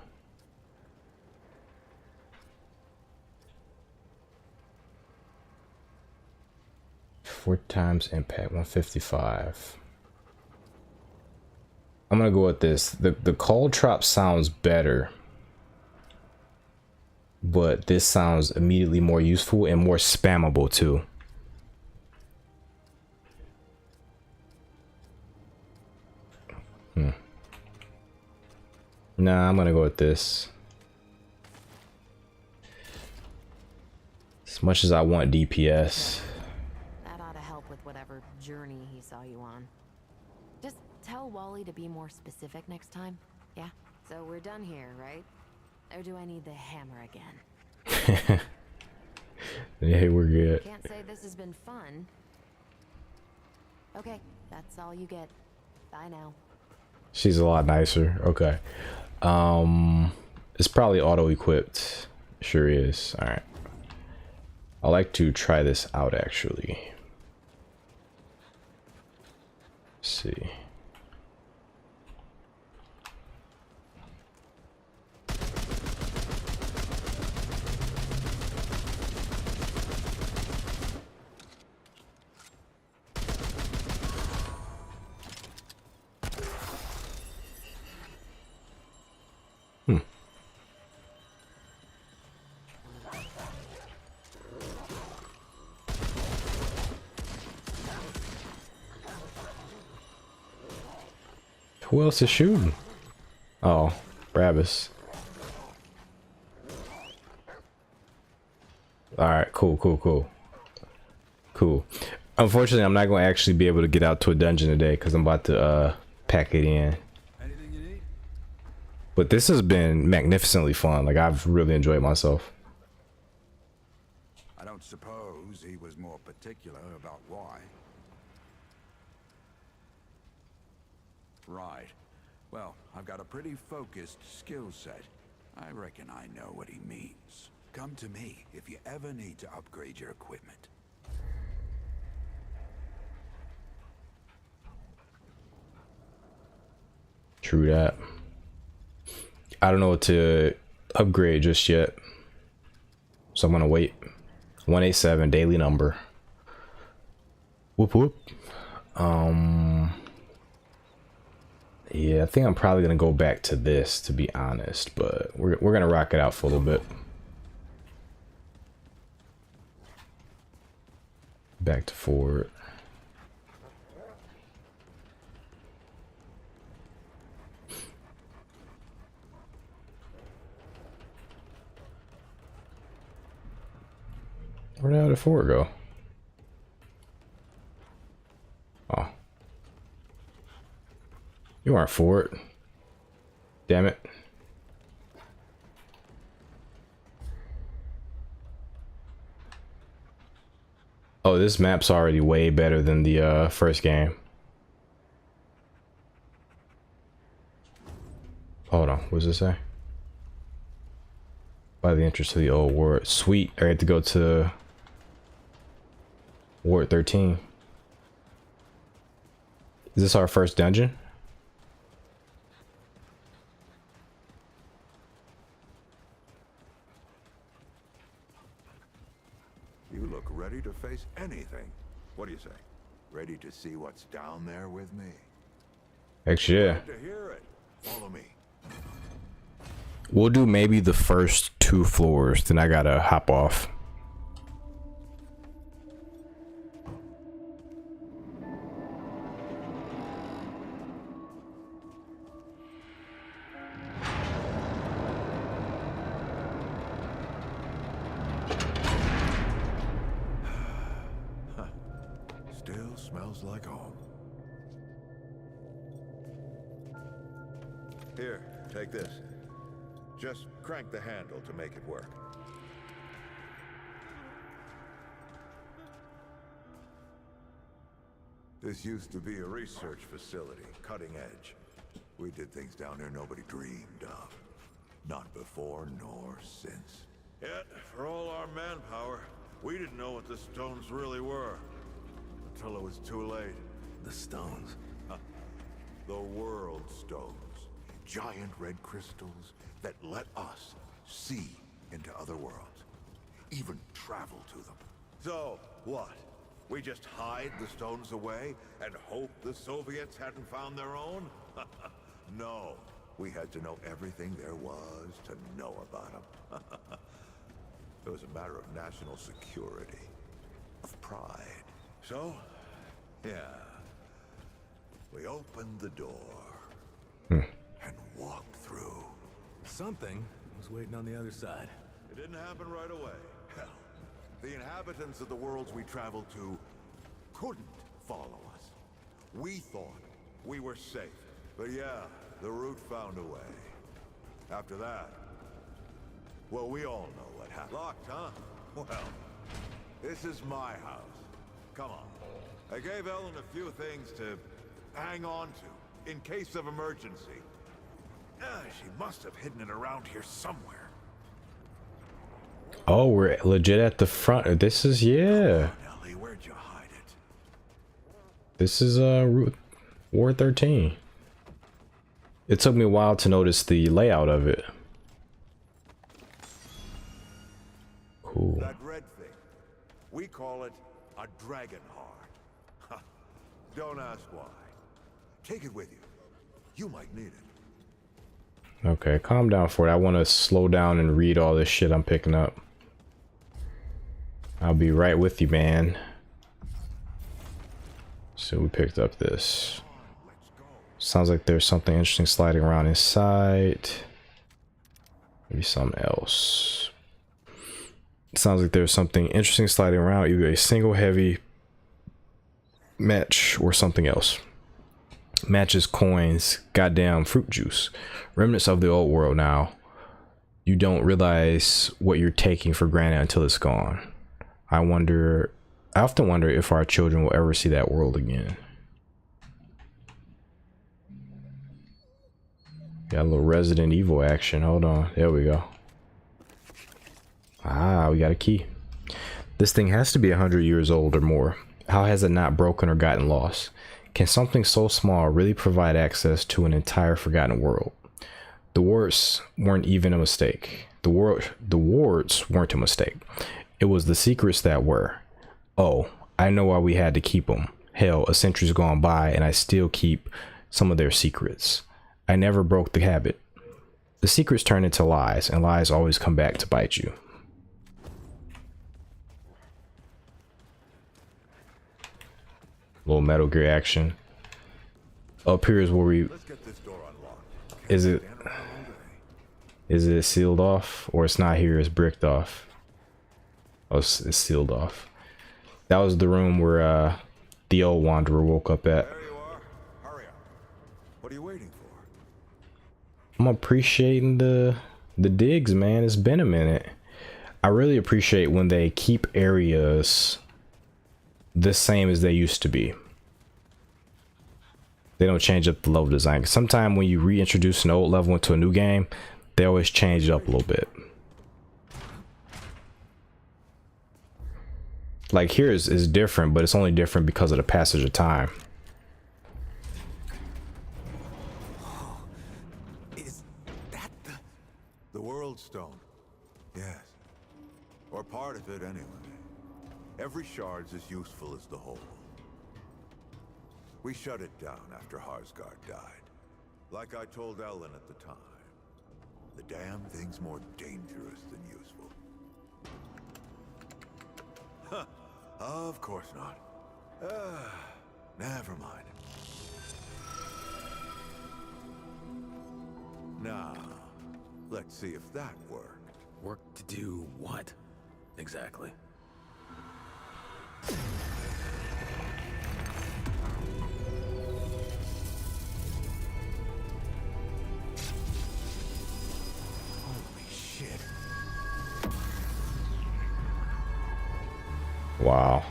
Four times impact, 155. I'm gonna go with this. The call trap sounds better, but this sounds immediately more useful and more spammable too. Nah, I'm gonna go with this. As much as I want DPS. That ought to help with whatever journey he saw you on. Just tell Wally to be more specific next time? Yeah? So we're done here, right? Or do I need the hammer again? Yeah, we're good. Can't say this has been fun. Okay, that's all you get. Bye now. She's a lot nicer. Okay. It's probably auto-equipped. Sure is. All right. I like to try this out actually. Let's see. Who else is shooting? Oh, Brabus. Alright, cool. Unfortunately, I'm not going to actually be able to get out to a dungeon today because I'm about to pack it in. But this has been magnificently fun. Like, I've really enjoyed myself. I don't suppose he was more particular about why. Right. Well, I've got a pretty focused skill set. I reckon I know what he means. Come to me if you ever need to upgrade your equipment. True that. I don't know what to upgrade just yet. So I'm gonna wait. 187 daily number. Whoop whoop. Yeah, I think I'm probably gonna go back to this, to be honest, but we're gonna rock it out for a little bit. Back to forward. Where the hell did forward go? Oh. You aren't forward. Damn it. Oh, this map's already way better than the first game. Hold on, what does it say? By the entrance to the old ward. Sweet, I get to go to Ward 13. Is this our first dungeon? You look ready to face anything. What do you say? Ready to see what's down there with me? Actually, yeah. Glad to hear it. Follow me. We'll do maybe the first 2 floors, then I gotta hop off. Still smells like home. Here, take this. Just crank the handle to make it work. This used to be a research facility, cutting edge. We did things down here nobody dreamed of. Not before nor since. Yet, for all our manpower, we didn't know what the stones really were. Until it was too late. The stones? The world stones. Giant red crystals that let us see into other worlds. Even travel to them. So, what? We just hide the stones away and hope the Soviets hadn't found their own? No. We had to know everything there was to know about them. It was a matter of national security. Of pride. So? Yeah. We opened the door. And walked through. Something was waiting on the other side. It didn't happen right away. Hell, the inhabitants of the worlds we traveled to couldn't follow us. We thought we were safe. But yeah, the root found a way. After that, well, we all know what happened. Locked, huh? Well, this is my house. Come on. I gave Ellen a few things to hang on to in case of emergency. She must have hidden it around here somewhere. Oh, we're legit at the front. This is, yeah. Ellie, where'd you hide it? This is Ward 13. It took me a while to notice the layout of it. Cool. That red thing. We call it a dragon heart. Don't ask why. Take it with you. You might need it. Okay, calm down for it. I want to slow down and read all this shit I'm picking up. I'll be right with you, man. So we picked up this. Sounds like there's something interesting sliding around inside. Maybe something else. Sounds like there's something interesting sliding around, either a single heavy match or something else. Matches, coins, goddamn fruit juice. Remnants of the old world now. You don't realize what you're taking for granted until it's gone. I often wonder if our children will ever see that world again. Got a little Resident Evil action. Hold on. There we go. Ah, we got a key. This thing has to be 100 years old or more. How has it not broken or gotten lost? Can something so small really provide access to an entire forgotten world? The wards weren't even a mistake. The wards weren't a mistake. It was the secrets that were. Oh, I know why we had to keep them. Hell, a century's gone by and I still keep some of their secrets. I never broke the habit. The secrets turn into lies, and lies always come back to bite you. Little Metal Gear action. Up here is where we... Is it sealed off? Or it's not here, it's bricked off. Oh, it's sealed off. That was the room where the old wanderer woke up at. There you are. Hurry up. What are you waiting for? I'm appreciating the digs, man. It's been a minute. I really appreciate when they keep areas the same as they used to be. They don't change up the level design. Sometimes when you reintroduce an old level into a new game, they always change it up a little bit. Like here is different, but it's only different because of the passage of time. Is that the World Stone? Yes. Or part of it anyway. Every shard's as useful as the whole. We shut it down after Harsgard died. Like I told Ellen at the time. The damn thing's more dangerous than useful. Huh. Of course not. Never mind. Now, let's see if that worked. Work to do what? Exactly. Holy shit. Wow.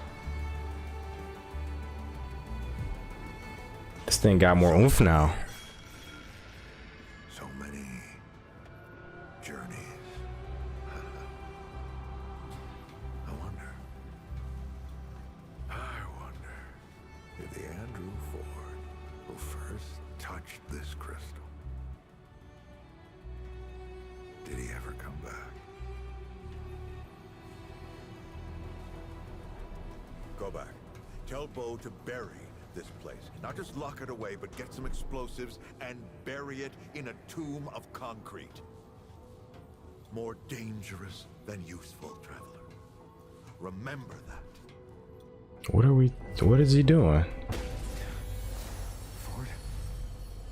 This thing got more oomph now. So many journeys. I wonder if the Andrew Ford who first touched this crystal, did he ever come back? Go back. Tell Bo to bury this place. Not just lock it away, but get some explosives and bury it in a tomb of concrete. More dangerous than useful, traveler. Remember that. What is he doing?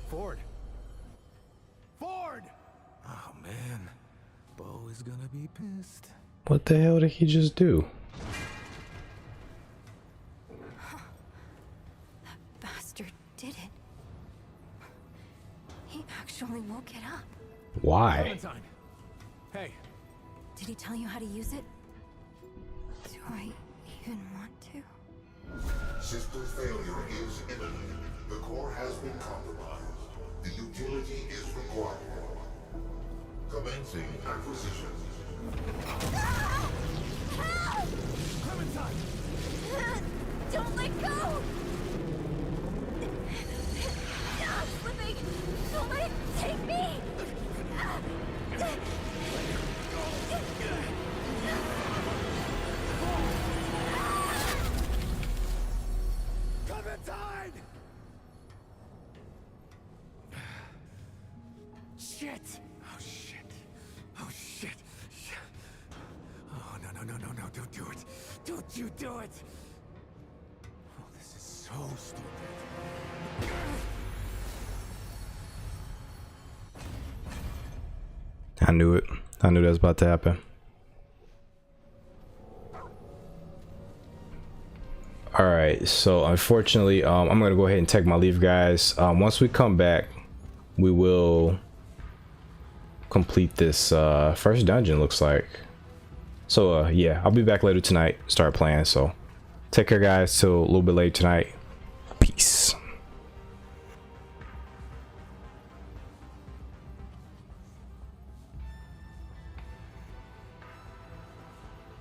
Ford! Ford! Oh man, Bo is gonna be pissed. What the hell did he just do? That bastard did it. Why? Clementine. Hey. Did he tell you how to use it? Do I even want to? System failure is imminent. The core has been compromised. The utility is required. Commencing acquisition. Clementine! Don't let go! I'm slipping! Don't let it take me! Clementine! Shit! Oh shit! Oh shit! Oh no! Don't do it! Don't you do it! Oh, this is so stupid. I knew it. I knew that was about to happen. All right, so unfortunately, I'm gonna go ahead and take my leave, guys. Once we come back, we will complete this first dungeon, looks like. So yeah, I'll be back later tonight, start playing. So take care, guys, till a little bit later tonight. Peace.